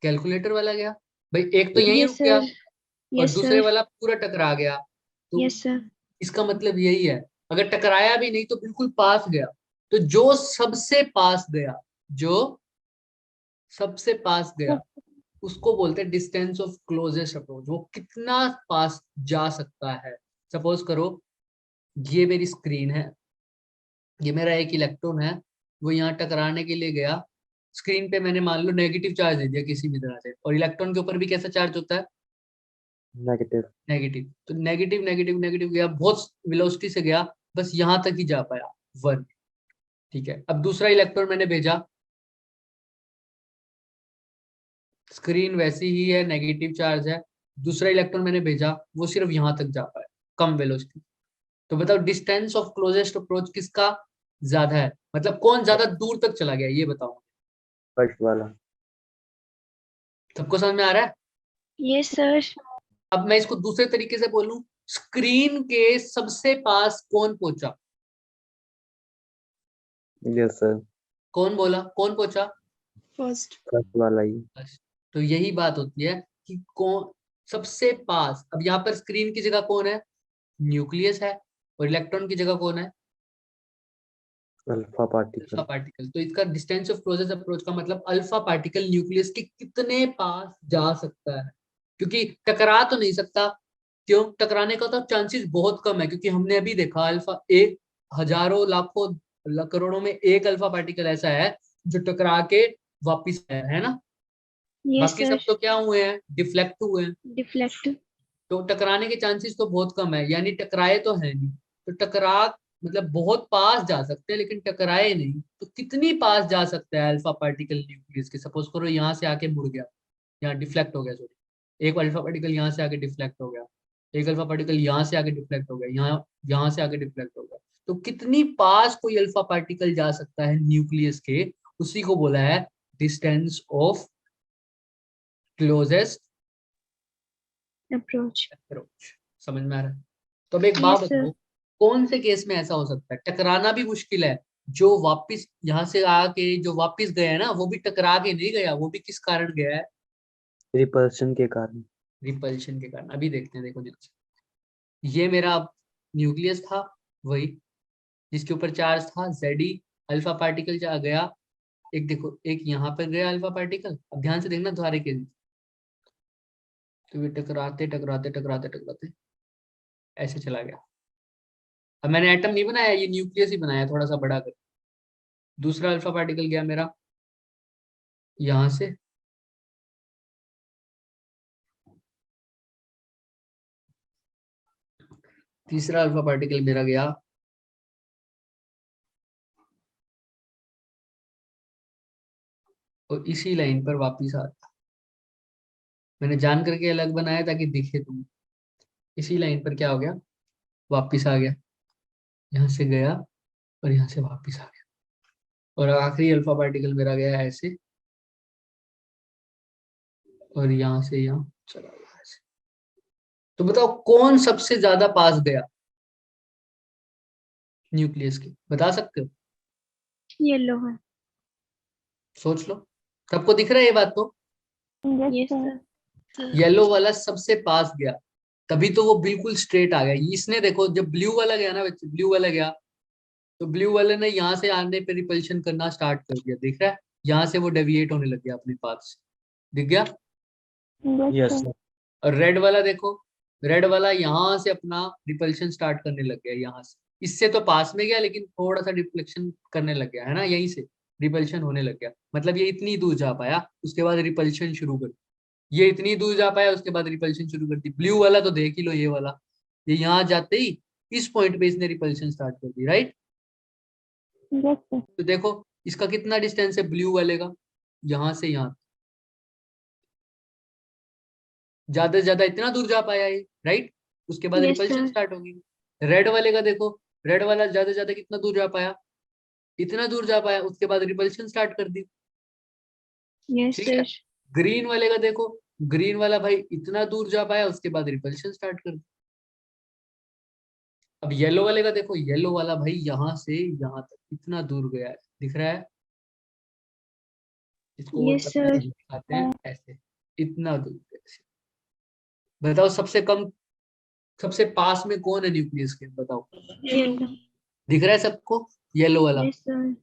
[SPEAKER 1] कैलकुलेटर वाला गया। भाई एक तो यहीं
[SPEAKER 3] यस
[SPEAKER 1] रुक गया
[SPEAKER 3] सर,
[SPEAKER 1] और
[SPEAKER 3] यस
[SPEAKER 1] दूसरे
[SPEAKER 3] सर,
[SPEAKER 1] वाला पूरा टकरा गया। तो
[SPEAKER 3] यस सर।
[SPEAKER 1] इसका मतलब यही है, अगर टकराया भी नहीं तो बिल्कुल पास गया। तो जो सबसे पास गया, जो सबसे पास गया, उसको बोलते हैं डिस्टेंस ऑफ क्लोजेस्ट अप्रोच। वो कितना पास जा सकता है। सपोज करो, ये मेरी स्क्रीन है, ये मेरा एक इलेक्ट्रॉन है, वो यहाँ टकराने के लिए गया। स्क्रीन पे मैंने मान लो नेगेटिव चार्ज दे दिया किसी भी तरह से, और इलेक्ट्रॉन के ऊपर भी कैसा चार्ज होता है?
[SPEAKER 2] नेगेटिव।
[SPEAKER 1] नेगेटिव। तो नेगेटिव नेगेटिव नेगेटिव गया, बहुत वेलोसिटी से गया, बस यहां तक ही जा पाया, वन। ठीक है, अब दूसरा इलेक्ट्रॉन मैंने भेजा, स्क्रीन वैसी ही है, नेगेटिव चार्ज है। दूसरा इलेक्ट्रॉन मैंने भेजा, वो सिर्फ यहां तक जा पाया, कम वेलोसिटी। तो बताओ डिस्टेंस ऑफ क्लोजेस्ट अप्रोच किसका ज्यादा है, मतलब कौन ज्यादा दूर तक चला गया, ये बताओ।
[SPEAKER 2] फर्स्ट वाला।
[SPEAKER 1] सबको समझ में आ रहा है?
[SPEAKER 3] Yes sir.
[SPEAKER 1] अब मैं इसको दूसरे तरीके से बोलूं, स्क्रीन के सबसे पास कौन पहुंचा?
[SPEAKER 2] Yes sir.
[SPEAKER 1] कौन बोला, कौन पहुंचा?
[SPEAKER 3] फर्स्ट।
[SPEAKER 2] फर्स्ट वाला ही।
[SPEAKER 1] बस। तो यही बात होती है कि कौन सबसे पास। अब यहाँ पर स्क्रीन की जगह कौन है? न्यूक्लियस है। और इलेक्ट्रॉन की जगह कौन है?
[SPEAKER 2] Alpha
[SPEAKER 1] alpha
[SPEAKER 2] particle.
[SPEAKER 1] पार्टिकल। तो इसका डिस्टेंस ऑफ क्लोजेस्ट अप्रोच का मतलब अल्फा पार्टिकल न्यूक्लियस के कितने पास जा सकता है, क्योंकि टकरा तो नहीं सकता। क्यों? टकराने का तो चांसेस बहुत कम है, क्योंकि हमने अभी देखा अल्फा, एक हजारों लाखों करोड़ों में एक अल्फा पार्टिकल ऐसा है जो टकरा के वापिस आया है ना।
[SPEAKER 3] यस
[SPEAKER 1] बाकी सब
[SPEAKER 3] सर।
[SPEAKER 1] तो क्या हुए हैं, डिफ्लेक्ट हुए हैं।
[SPEAKER 3] डिफ्लेक्ट।
[SPEAKER 1] तो टकराने के चांसेस तो बहुत कम है, यानी टकराए तो है नहीं। तो टकरा, मतलब बहुत पास जा सकते हैं लेकिन टकराए नहीं। तो कितनी पास जा सकता है अल्फा पार्टिकल न्यूक्लियस के? सपोज करो यहाँ से आके मुड़ गया, यहाँ डिफ्लेक्ट हो गया, सॉरी, एक अल्फा पार्टिकल यहाँ से आके डिफ्लेक्ट हो गया, एक अल्फा पार्टिकल यहाँ से आके डिफ्लेक्ट हो गया, यहाँ यहाँ से आके डिफ्लेक्ट हो गया। तो कितनी पास कोई अल्फा पार्टिकल जा सकता है न्यूक्लियस के, उसी को बोला है distance of closest
[SPEAKER 3] approach.
[SPEAKER 1] Approach. समझ में आ रहा है? तो अब एक बात
[SPEAKER 3] यस सर।
[SPEAKER 1] बताओ, कौन से केस में ऐसा हो सकता है? टकराना भी मुश्किल है, जो वापिस यहाँ से आके जो वापिस गया है ना, वो भी टकरा के नहीं गया, वो भी किस कारण गया है?
[SPEAKER 2] रिपल्शन के कारण।
[SPEAKER 1] रिपल्शन के कारण। अभी देखते हैं, देखो ध्यान से। ये मेरा न्यूक्लियस था, वही जिसके ऊपर चार्ज था Ze, अल्फा पार्टिकल जा गया, एक देखो, एक यहाँ पर गया अल्फा पार्टिकल। अब ध्यान से देखना दोबारा के, तो ये टकराते टकराते टकराते टकराते ऐसे चला गया। अब मैंने एटम नहीं बनाया, ये न्यूक्लियस ही बनाया थोड़ा सा बड़ा कर। दूसरा अल्फा पार्टिकल गया मेरा यहां से, तीसरा अल्फा पार्टिकल मेरा गया और इसी लाइन पर वापिस आ गया। मैंने जान करके अलग बनाया ताकि दिखे तुम्हें। इसी लाइन पर क्या हो गया, वापिस आ गया, यहाँ से गया और यहाँ से वापिस आ गया। और आखिरी अल्फा पार्टिकल मेरा गया ऐसे और यहाँ से यहाँ चला गया ऐसे। तो बताओ कौन सबसे ज्यादा पास गया न्यूक्लियस के, बता सकते हो?
[SPEAKER 3] येलो है।
[SPEAKER 1] सोच लो, सबको दिख रहा है ये बात? तो
[SPEAKER 3] यस सर।
[SPEAKER 1] येलो वाला सबसे पास गया, तभी तो वो बिल्कुल स्ट्रेट आ गया। इसने देखो जब ब्लू वाला गया ना बच्चे, ब्लू वाला गया तो ब्लू वाले ने यहाँ से आने पे रिपल्शन करना स्टार्ट कर दिया, दिख रहा है? यहाँ से वो डेविएट होने लग गया अपने पाथ से, दिख गया?
[SPEAKER 2] Yes sir.
[SPEAKER 1] और रेड वाला देखो, रेड वाला यहाँ से अपना रिपल्शन स्टार्ट करने लग गया यहाँ से। इससे तो पास में गया लेकिन थोड़ा सा रिफ्लेक्शन करने लग गया है ना, यहीं से रिपल्शन होने लग गया। मतलब ये इतनी दूर जा पाया, उसके बाद रिपल्शन शुरू कर, ये इतनी दूर जा पाया उसके बाद रिपल्शन शुरू कर दी। ब्लू वाला तो देख ही लो, ये वाला, ये यहाँ जाते ही इस पॉइंट पे इसने रिपल्शन स्टार्ट कर दी, राइट? तो देखो इसका कितना डिस्टेंस है ब्लू वाले का, यहाँ से यहाँ, ज्यादा से ज्यादा इतना दूर जा पाया ये, राइट? उसके बाद
[SPEAKER 3] Yes,
[SPEAKER 1] रिपल्शन
[SPEAKER 3] sir.
[SPEAKER 1] स्टार्ट होगी। रेड वाले का देखो, रेड वाला ज्यादा से ज्यादा कितना दूर जा पाया, इतना दूर जा पाया, उसके बाद रिपल्शन स्टार्ट कर दी,
[SPEAKER 3] Yes,
[SPEAKER 1] ठीक है?
[SPEAKER 3] sir.
[SPEAKER 1] ग्रीन वाले का देखो, ग्रीन वाला भाई इतना दूर जा पाया, उसके बाद रिपल्शन स्टार्ट कर दी। अब येलो वाले का देखो, येलो वाला भाई यहाँ से यहाँ तक इतना दूर गया है, दिख रहा है? इसको और
[SPEAKER 3] Yes,
[SPEAKER 1] पता
[SPEAKER 3] sir.
[SPEAKER 1] है, दिखाते हैं ऐसे, इतना दूर ऐसे। बताओ सबसे कम, सबसे पास में कौन है न्यूक्लियस के, बताओ?
[SPEAKER 3] Yellow.
[SPEAKER 1] दिख रहा है सबको? येलो वाला।
[SPEAKER 3] Yes, sir.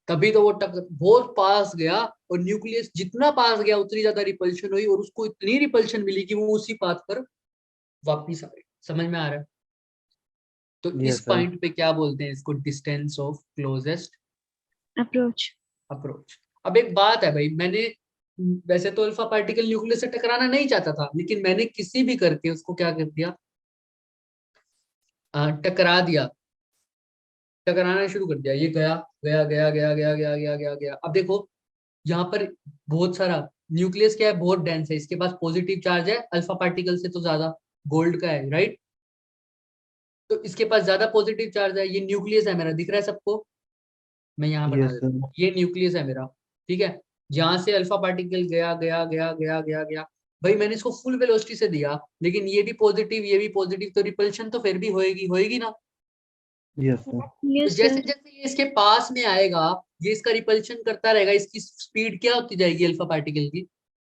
[SPEAKER 1] तभी तो वो बहुत पास गया, और न्यूक्लियस जितना पास गया उतनी ज्यादा रिपल्शन हुई, और उसको इतनी रिपल्शन मिली कि वो उसी पाथ पर वापिस आ गई। समझ में आ रहा है? तो इस
[SPEAKER 2] यस सर।
[SPEAKER 1] पॉइंट पे क्या बोलते हैं इसको, distance of closest
[SPEAKER 3] Approach.
[SPEAKER 1] Approach. अब एक बात है भाई, मैंने वैसे तो अल्फा पार्टिकल न्यूक्लियस से टकराना नहीं चाहता था, लेकिन मैंने किसी भी करके उसको क्या कर दिया, टकरा दिया, टकराना शुरू कर दिया। ये गया गया गया गया गया गया गया गया गया। अब देखो यहाँ पर बहुत सारा न्यूक्लियस क्या है, बहुत डेंस है, इसके पास पॉजिटिव चार्ज है अल्फा पार्टिकल से तो ज्यादा, गोल्ड का है, राइट? तो इसके पास ज्यादा पॉजिटिव चार्ज है। ये न्यूक्लियस है मेरा, दिख रहा है सबको? मैं यहाँ बना
[SPEAKER 2] यस
[SPEAKER 1] देता
[SPEAKER 2] सर।
[SPEAKER 1] हूँ, ये न्यूक्लियस है मेरा, ठीक है? यहाँ से अल्फा पार्टिकल गया गया गया गया गया गया, भाई मैंने इसको फुल वेलोसिटी से दिया, लेकिन ये भी पॉजिटिव ये भी पॉजिटिव, तो रिपल्शन तो फिर भी होएगी होएगी ना?
[SPEAKER 2] Yes sir.
[SPEAKER 1] तो
[SPEAKER 3] Yes,
[SPEAKER 1] जैसे
[SPEAKER 3] sir.
[SPEAKER 1] जैसे ये इसके पास में आएगा, ये इसका रिपल्शन करता रहेगा, इसकी स्पीड क्या होती जाएगी अल्फा पार्टिकल की,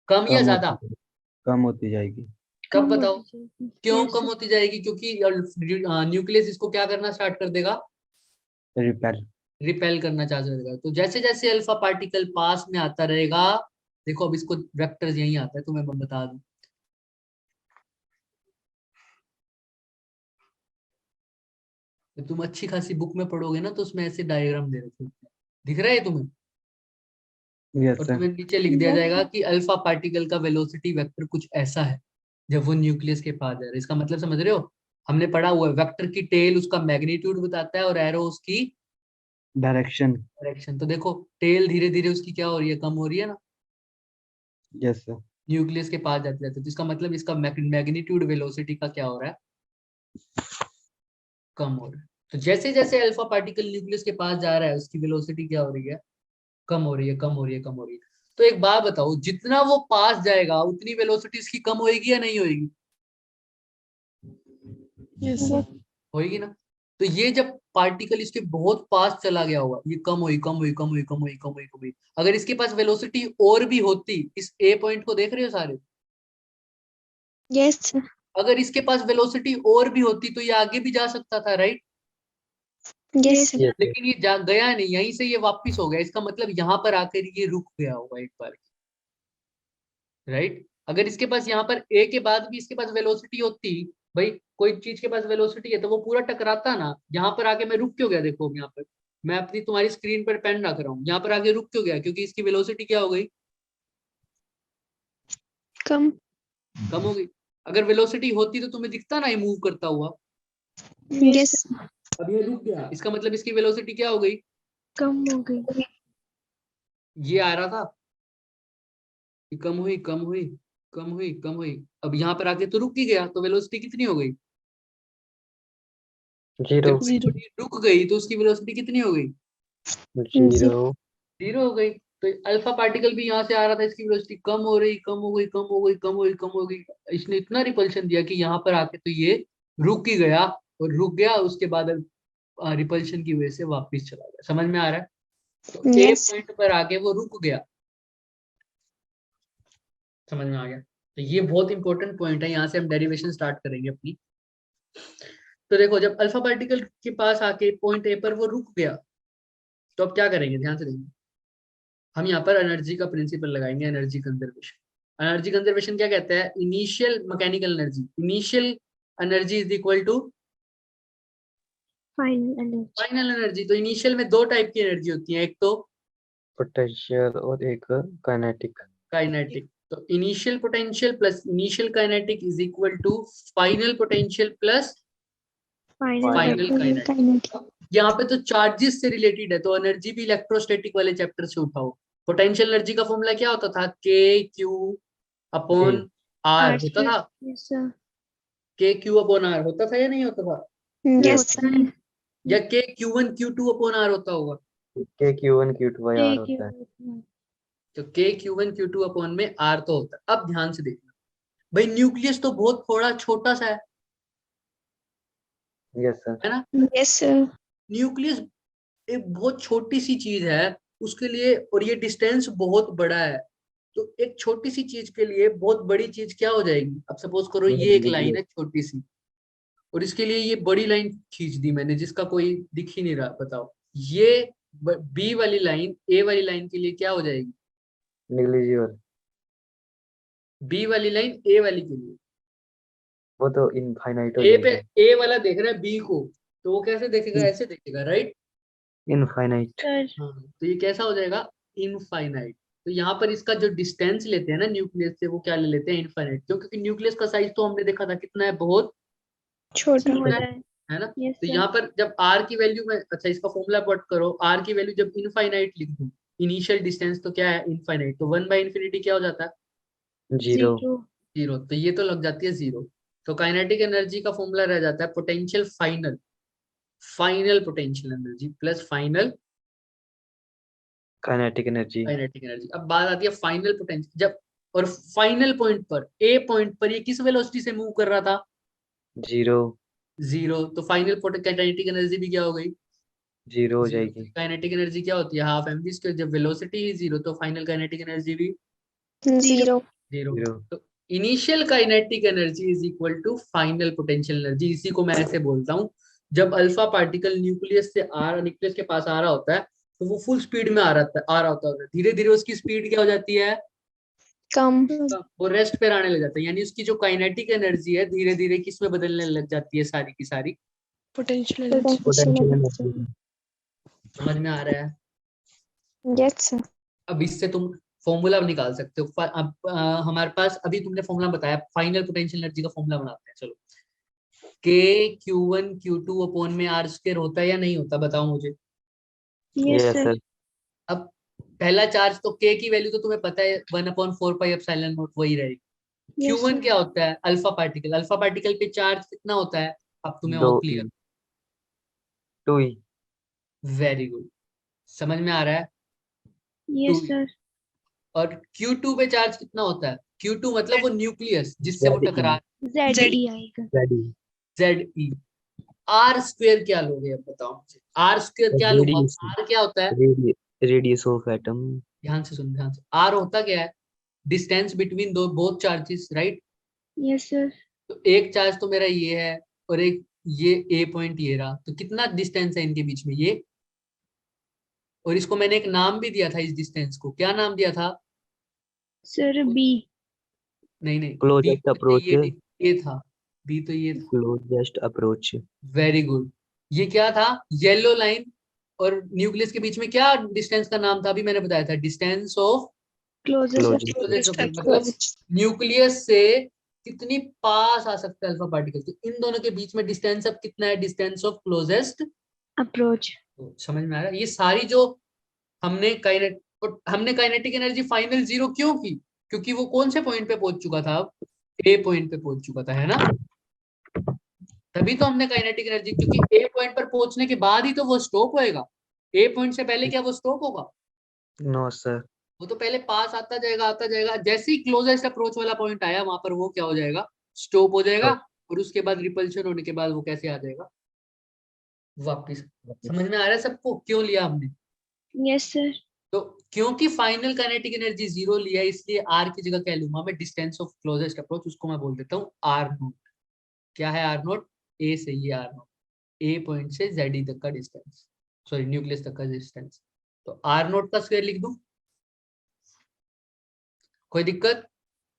[SPEAKER 1] कम या
[SPEAKER 2] कम
[SPEAKER 1] ज्यादा?
[SPEAKER 2] होती कम होती जाएगी।
[SPEAKER 1] कब
[SPEAKER 3] Come
[SPEAKER 1] बताओ?
[SPEAKER 3] on, sir.
[SPEAKER 1] क्यों
[SPEAKER 3] Yes,
[SPEAKER 1] कम
[SPEAKER 3] sir.
[SPEAKER 1] होती जाएगी? क्योंकि न्यूक्लियस इसको क्या करना स्टार्ट कर देगा,
[SPEAKER 2] रिपेल।
[SPEAKER 1] रिपेल करना चाह रहेगा। तो जैसे जैसे अल्फा पार्टिकल पास में आता रहेगा, देखो अब इसको वेक्टर्स यही आता है, तुम्हें मैं बता दूं, तो तुम अच्छी खासी बुक में पढ़ोगे ना तो उसमें ऐसे डायग्राम दे रखे होते हैं, दिख रहा है तुम्हें?
[SPEAKER 2] यस
[SPEAKER 1] और
[SPEAKER 2] सर।
[SPEAKER 1] तुम्हें नीचे लिख दिया जाएगा कि अल्फा पार्टिकल का वेलोसिटी वेक्टर कुछ ऐसा है जब वो न्यूक्लियस के पास जा रहा है। इसका मतलब समझ रहे हो? हमने पढ़ा हुआ है, वेक्टर की टेल उसका मैग्नीट्यूड बताता है और एरो उसकी
[SPEAKER 2] डायरेक्शन।
[SPEAKER 1] डायरेक्शन। तो देखो टेल धीरे धीरे उसकी क्या हो रही है, कम हो रही है ना,
[SPEAKER 2] यस सर।
[SPEAKER 1] न्यूक्लियस के पास जाते जाते। तो इसका मतलब इसका मैग्नीट्यूड वेलोसिटी का क्या हो रहा है, कम हो रहा है। तो जैसे जैसे अल्फा पार्टिकल न्यूक्लियस के पास जा रहा है उसकी वेलोसिटी क्या हो रही है, कम हो रही है, कम हो रही है, कम हो रही है। तो एक बात बताओ, जितना वो पास जाएगा उतनी वेलोसिटी इसकी कम होएगी या नहीं होएगी?
[SPEAKER 3] Yes, sir.
[SPEAKER 1] होएगी ना? तो ये जब पार्टिकल इसके बहुत पास चला गया होगा, ये कम हुई कम हुई कम हुई कम हुई कम हुई कम हुई। अगर इसके पास वेलोसिटी और भी होती, इस ए पॉइंट को देख रहे हो सारे,
[SPEAKER 3] Yes, sir.
[SPEAKER 1] अगर इसके पास वेलोसिटी और भी होती तो ये आगे भी जा सकता था, right?
[SPEAKER 3] Yes, sir.
[SPEAKER 2] Yes sir.
[SPEAKER 1] लेकिन ये जा गया नहीं, यहीं से ये वापिस हो गया। इसका मतलब यहाँ पर आकर ये रुक गया होगा एक बार, राइट? अगर इसके पास यहाँ पर ए के बाद भी इसके पास वेलोसिटी होती, भाई कोई चीज के पास वेलोसिटी है तो वो पूरा टकराता ना, यहाँ पर आके मैं रुक क्यों गया, देखो अब यहाँ पर मैं अपनी तुम्हारी स्क्रीन पर पेन रख रहा हूँ, यहाँ पर आके रुक क्यों गया, क्योंकि इसकी वेलोसिटी क्या हो गई,
[SPEAKER 3] कम।
[SPEAKER 1] कम हो गई। अगर वेलोसिटी होती तो तुम्हें दिखता ना ये मूव करता हुआ,
[SPEAKER 3] यस।
[SPEAKER 1] अब ये रुक गया, इसका मतलब इसकी वेलोसिटी क्या हो गई,
[SPEAKER 3] कम हो गई।
[SPEAKER 1] ये आ रहा था, ये कम हुई कम हुई कम हुई कम हुई, अब यहाँ पर आके तो रुक ही गया, तो वेलोसिटी कितनी हो गई,
[SPEAKER 2] जीरो
[SPEAKER 1] जब वेलोसिटी रुक गई तो उसकी वेलोसिटी कितनी हो गई,
[SPEAKER 2] जीरो
[SPEAKER 1] जीरो हो गई। तो अल्फा पार्टिकल भी यहाँ से आ रहा था, इसकी वेलोसिटी कम हो रही, कम हो गई, कम हो गई, कम हो गई, कम हो गई, इसने इतना रिपल्शन दिया कि यहाँ पर आके तो ये रुक ही गया, और रुक गया उसके बाद रिपल्शन की वजह से वापस चला गया। समझ में आ रहा है, तो ए
[SPEAKER 3] Yes.
[SPEAKER 1] पॉइंट पर आके वो रुक गया। समझ में आ गया, तो ये बहुत इंपॉर्टेंट पॉइंट है, यहाँ से हम डेरिवेशन स्टार्ट करेंगे अपनी। तो देखो जब अल्फा पार्टिकल के पास आके पॉइंट ए पर वो रुक गया, तो अब क्या करेंगे, ध्यान से देखिए, हम यहाँ पर एनर्जी का प्रिंसिपल लगाएंगे, एनर्जी कंजर्वेशन। एनर्जी कंजर्वेशन क्या कहता है, initial mechanical energy, initial energy is equal to
[SPEAKER 3] Final energy.
[SPEAKER 1] Final energy. तो इनिशियल में दो टाइप की एनर्जी होती है, एक तो
[SPEAKER 2] पोटेंशियल और एक काइनेटिक।
[SPEAKER 1] काइनेटिक। तो initial potential plus initial kinetic is equal to final potential plus final kinetic. यहाँ पे तो चार्जेस से रिलेटेड है, तो एनर्जी भी इलेक्ट्रोस्टैटिक वाले चैप्टर से उठाओ। पोटेंशियल एनर्जी का फॉर्मूला क्या होता था, के क्यू अपॉन आर होता था,
[SPEAKER 3] Yes, sir.
[SPEAKER 1] के क्यू अपॉन आर होता था या नहीं होता था,
[SPEAKER 3] Yes, sir.
[SPEAKER 1] या K Q one Q two upon R होता होगा,
[SPEAKER 2] के Q1 Q2 आर होता है।
[SPEAKER 1] तो के Q one Q two upon में आर तो होता है। अब ध्यान से देखना भाई, न्यूक्लियस तो बहुत थोड़ा छोटा सा
[SPEAKER 2] यस सर।
[SPEAKER 1] है ना,
[SPEAKER 3] Yes, sir.
[SPEAKER 1] न्यूक्लियस एक बहुत छोटी सी चीज है उसके लिए, और ये डिस्टेंस बहुत बड़ा है, तो एक छोटी सी चीज के लिए बहुत बड़ी चीज क्या हो जाएगी। अब सपोज करो ये एक लाइन है छोटी सी, और इसके लिए ये बड़ी लाइन खींच दी मैंने जिसका कोई दिख ही नहीं रहा, बताओ ये बी वाली लाइन ए वाली लाइन के लिए क्या हो जाएगी,
[SPEAKER 2] निग्लिजिबल।
[SPEAKER 1] बी वाली लाइन ए वाली के लिए,
[SPEAKER 2] वो तो इनफाइनाइट हो
[SPEAKER 1] ए पे
[SPEAKER 2] जाएगी।
[SPEAKER 1] ए वाला देख रहा है बी को, तो वो कैसे देखेगा, ऐसे देखेगा, राइट।
[SPEAKER 2] इनफाइनाइट।
[SPEAKER 1] हाँ, तो ये कैसा हो जाएगा, इनफाइनाइट। तो यहाँ पर इसका जो डिस्टेंस लेते हैं ना न्यूक्लियस से, वो क्या ले लेते हैं, इनफाइनाइट, क्योंकि न्यूक्लियस का साइज तो हमने देखा था कितना है, बहुत
[SPEAKER 3] छोटा
[SPEAKER 1] है ना।
[SPEAKER 3] Yes,
[SPEAKER 1] तो
[SPEAKER 3] sir.
[SPEAKER 1] यहाँ पर जब आर की वैल्यू में, अच्छा इसका फॉर्मूला पुट करो, आर की वैल्यू जब इनफाइनाइट लिख दूं, इनिशियल डिस्टेंस तो क्या है इनफाइनाइट, तो 1/इंफिनिटी क्या हो जाता है,
[SPEAKER 2] जीरो।
[SPEAKER 1] जीरो। तो ये तो लग जाती है जीरो। तो काइनेटिक एनर्जी का फॉर्मूला रह जाता है potential final, final potential energy plus final
[SPEAKER 2] kinetic energy.
[SPEAKER 1] Kinetic energy. अब बात आती है फाइनल पोटेंशियल, जब और फाइनल पॉइंट पर ए पॉइंट पर ये किस वेलोसिटी से मूव कर रहा था,
[SPEAKER 2] जीरो।
[SPEAKER 1] जीरो। तो फाइनल काइनेटिक एनर्जी भी क्या हो गई,
[SPEAKER 2] जीरो हो
[SPEAKER 1] जीरो।
[SPEAKER 2] जाएगी।
[SPEAKER 1] काइनेटिक एनर्जी क्या होती है, हाफ एम वी स्क्वायर, जब वेलोसिटी ही जीरो तो फाइनल काइनेटिक एनर्जी भी
[SPEAKER 3] Zero.
[SPEAKER 1] जीरो।
[SPEAKER 2] जीरो।
[SPEAKER 1] तो initial kinetic energy is equal to final potential energy. इसी को मैं ऐसे बोलता हूँ, जब अल्फा पार्टिकल न्यूक्लियस से न्यूक्लियस के पास आ रहा होता है तो वो फुल स्पीड में आ रहा होता है, धीरे धीरे उसकी स्पीड क्या हो जाती है,
[SPEAKER 3] कम।
[SPEAKER 1] वो रेस्ट पे आने लग जाता है, यानी उसकी जो काइनेटिक एनर्जी है धीरे धीरे किस में बदलने लग जाती है, सारी की सारी
[SPEAKER 3] Potential
[SPEAKER 2] पोटेंशियल एनर्जी।
[SPEAKER 1] समझ में आ रहा है।
[SPEAKER 3] Yes, sir.
[SPEAKER 1] अब इससे तुम फॉर्मूला निकाल सकते हो। अब हमारे पास अभी तुमने फॉर्मूला बताया, फाइनल पोटेंशियल एनर्जी का फॉर्मूला बनाते हैं, चलो। के Q one Q two upon में आर स्क्वायर होता है या नहीं होता, बताओ मुझे।
[SPEAKER 3] Yes,
[SPEAKER 2] yes
[SPEAKER 3] sir.
[SPEAKER 2] सर।
[SPEAKER 1] अब पहला चार्ज तो के की वैल्यू तो तुम्हें पता है 1/4πε0 वही रहेगी।
[SPEAKER 3] Yes,
[SPEAKER 1] Q1
[SPEAKER 3] sir.
[SPEAKER 1] क्या होता है, अल्फा पार्टिकल, अल्फा पार्टिकल पे चार्ज कितना होता है, अब तुम्हें
[SPEAKER 2] दो
[SPEAKER 1] और क्लियर,
[SPEAKER 2] टू ही।
[SPEAKER 1] वेरी गुड, समझ में आ रहा है।
[SPEAKER 3] Yes,
[SPEAKER 1] 2
[SPEAKER 3] sir.
[SPEAKER 1] और Q2 पे चार्ज कितना होता है, Q2 मतलब वो न्यूक्लियस जिससे वो टकरा,
[SPEAKER 3] Z आएगा.
[SPEAKER 1] Ze। आर स्क्वायर क्या लोगे, अब बताओ मुझे, आर स्क्वायर क्या लूंगा, आर क्या होता है,
[SPEAKER 2] रेडियस ऑफ एटम।
[SPEAKER 1] ध्यान से सुन, ध्यान से, आर होता क्या है, डिस्टेंस बिटवीन दो both charges, right.
[SPEAKER 3] Yes, sir.
[SPEAKER 1] तो एक चार्ज तो मेरा ये है, और एक ये ए पॉइंट ये रहा, तो कितना डिस्टेंस है इनके बीच में, ये, और इसको मैंने एक नाम भी दिया था, इस डिस्टेंस को क्या नाम दिया था,
[SPEAKER 3] Sir, B.
[SPEAKER 1] नहीं नहीं, बी
[SPEAKER 2] क्लोजेस्ट
[SPEAKER 1] पॉइंट
[SPEAKER 2] अप्रोच।
[SPEAKER 1] ये था, बी तो ये था।
[SPEAKER 2] Closest approach.
[SPEAKER 1] Very good. ये क्या था? येलो लाइन और न्यूक्लियस के बीच में क्या डिस्टेंस का नाम था? अभी मैंने बताया था, distance of
[SPEAKER 3] closest
[SPEAKER 2] closest
[SPEAKER 1] closest
[SPEAKER 3] approach.
[SPEAKER 1] Approach. मतलब न्यूक्लियस से कितनी पास आ सकता है अल्फा पार्टिकल, तो इन दोनों के बीच में डिस्टेंस अब कितना है? Distance of closest.
[SPEAKER 3] अप्रोच।
[SPEAKER 1] समझ में आ रहा है? ये सारी जो हमने काइनेटिक एनर्जी फाइनल जीरो क्यों की? क्योंकि वो कौन से पॉइंट पे पहुंच चुका था? अब ए पॉइंट पे पहुंच चुका था, है ना? तभी तो हमने काइनेटिक एनर्जी, क्योंकि ए पॉइंट पर पहुंचने के बाद ही तो वो स्टॉप होएगा। ए पॉइंट से पहले क्या वो स्टॉप होगा?
[SPEAKER 2] No sir.
[SPEAKER 1] वो तो पहले पास आता जाएगा आता जाएगा। जैसे ही क्लोजेस्ट अप्रोच वाला पॉइंट आया, वहां पर वो क्या हो जाएगा? स्टॉप हो जाएगा। और उसके बाद रिपल्शन होने के बाद वो कैसे आ जाएगा वापिस? समझ में आ रहा है सबको क्यों लिया हमने?
[SPEAKER 3] Yes sir.
[SPEAKER 1] तो क्योंकि फाइनल काइनेटिक एनर्जी जीरो लिया, इसलिए आर की जगह क्या लूंगा मैं? डिस्टेंस ऑफ क्लोजेस्ट अप्रोच, उसको मैं बोल देता हूँ आर नोट। क्या है आर नोट? ए से ये आर नोट, ए पॉइंट से जेड ई तक का डिस्टेंस, सॉरी न्यूक्लियस तक का डिस्टेंस। तो आर नोट का स्क्वायर लिख दूं? कोई दिक्कत?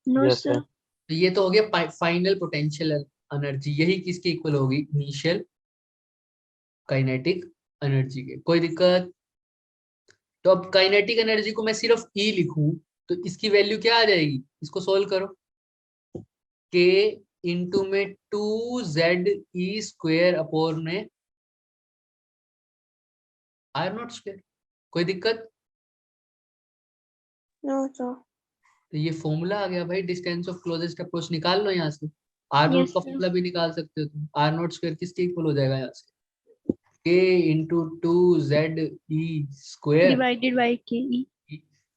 [SPEAKER 3] No
[SPEAKER 2] yes
[SPEAKER 3] sir.
[SPEAKER 2] सर।
[SPEAKER 1] तो ये तो हो गया फाइनल पोटेंशियल एनर्जी। यही किसके इक्वल होगी? इनिशियल काइनेटिक एनर्जी के। कोई दिक्कत? तो अब काइनेटिक एनर्जी को मैं सिर्फ ई लिखूं तो इसकी वैल्यू क्या आ जाएगी? इसको सोल्व करो। के इंटू में 2 ZE² अपॉन में आर नॉट स्क्वायर। कोई दिक्कत?
[SPEAKER 3] No sir.
[SPEAKER 1] तो ये फॉर्मूला आ गया भाई, डिस्टेंस ऑफ क्लोजेस्ट अप्रोच। निकाल लो यहाँ से। आर नोट
[SPEAKER 3] यस
[SPEAKER 1] का
[SPEAKER 3] सर।
[SPEAKER 1] फॉर्मूला भी निकाल सकते हो तुम। आर नोट स्क्वायर किसके इक्वल हो जाएगा यहाँ से? के इंटू 2 ZE²।
[SPEAKER 3] डिवाइडेड बाय के ई।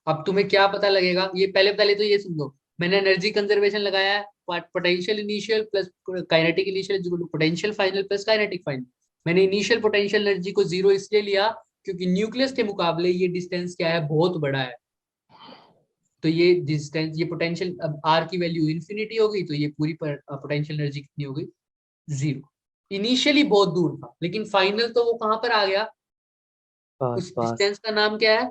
[SPEAKER 1] अब तुम्हें क्या पता लगेगा? ये पहले पहले तो ये समझो, मैंने एनर्जी कंजर्वेशन लगाया है। Potential initial plus kinetic initial potential final plus kinetic final. मैंने इनिशियल पोटेंशियल एनर्जी को जीरो इसलिए लिया क्योंकि न्यूक्लियस के मुकाबले ये डिस्टेंस क्या है? बहुत बड़ा है। तो ये डिस्टेंस, ये पोटेंशियल, अब आर की वैल्यू इन्फिनिटी हो गई तो ये पूरी पोटेंशियल एनर्जी कितनी हो गई? जीरो। इनिशियली बहुत दूर था, लेकिन फाइनल तो वो कहां पर आ गया?
[SPEAKER 2] पास
[SPEAKER 1] उस
[SPEAKER 2] पास।
[SPEAKER 1] डिस्टेंस का नाम क्या है?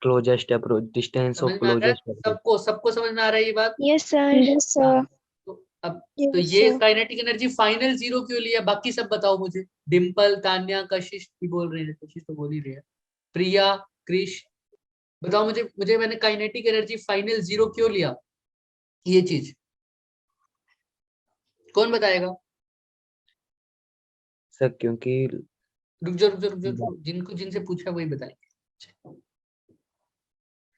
[SPEAKER 2] क्लोजेस्ट अप्रोच, डिस्टेंस
[SPEAKER 1] समझ
[SPEAKER 2] ऑफ
[SPEAKER 1] में आ रहा है
[SPEAKER 2] क्लोजेस्ट अप्रोच।
[SPEAKER 1] सबको? सबको समझ में आ रहा है ये बात?
[SPEAKER 3] Yes sir. Yes sir.
[SPEAKER 1] तो अब तो ये काइनेटिक एनर्जी फाइनल जीरो क्यों लिया? बाकी सब बताओ मुझे। डिम्पल, तान्या, कशिश भी बोल रहे हैं। कशिश तो बोल ही रही है। प्रिया, क्रिश, बताओ मुझे। मैंने काइनेटिक एनर्जी फाइनल जीरो क्यों लिया? ये चीज कौन बताएगा?
[SPEAKER 2] सर क्योंकि
[SPEAKER 1] रुक जाओ रुक जाओ रुक जाओ रुक जाओ। जिनको जिनसे पूछा वही बताएंगे।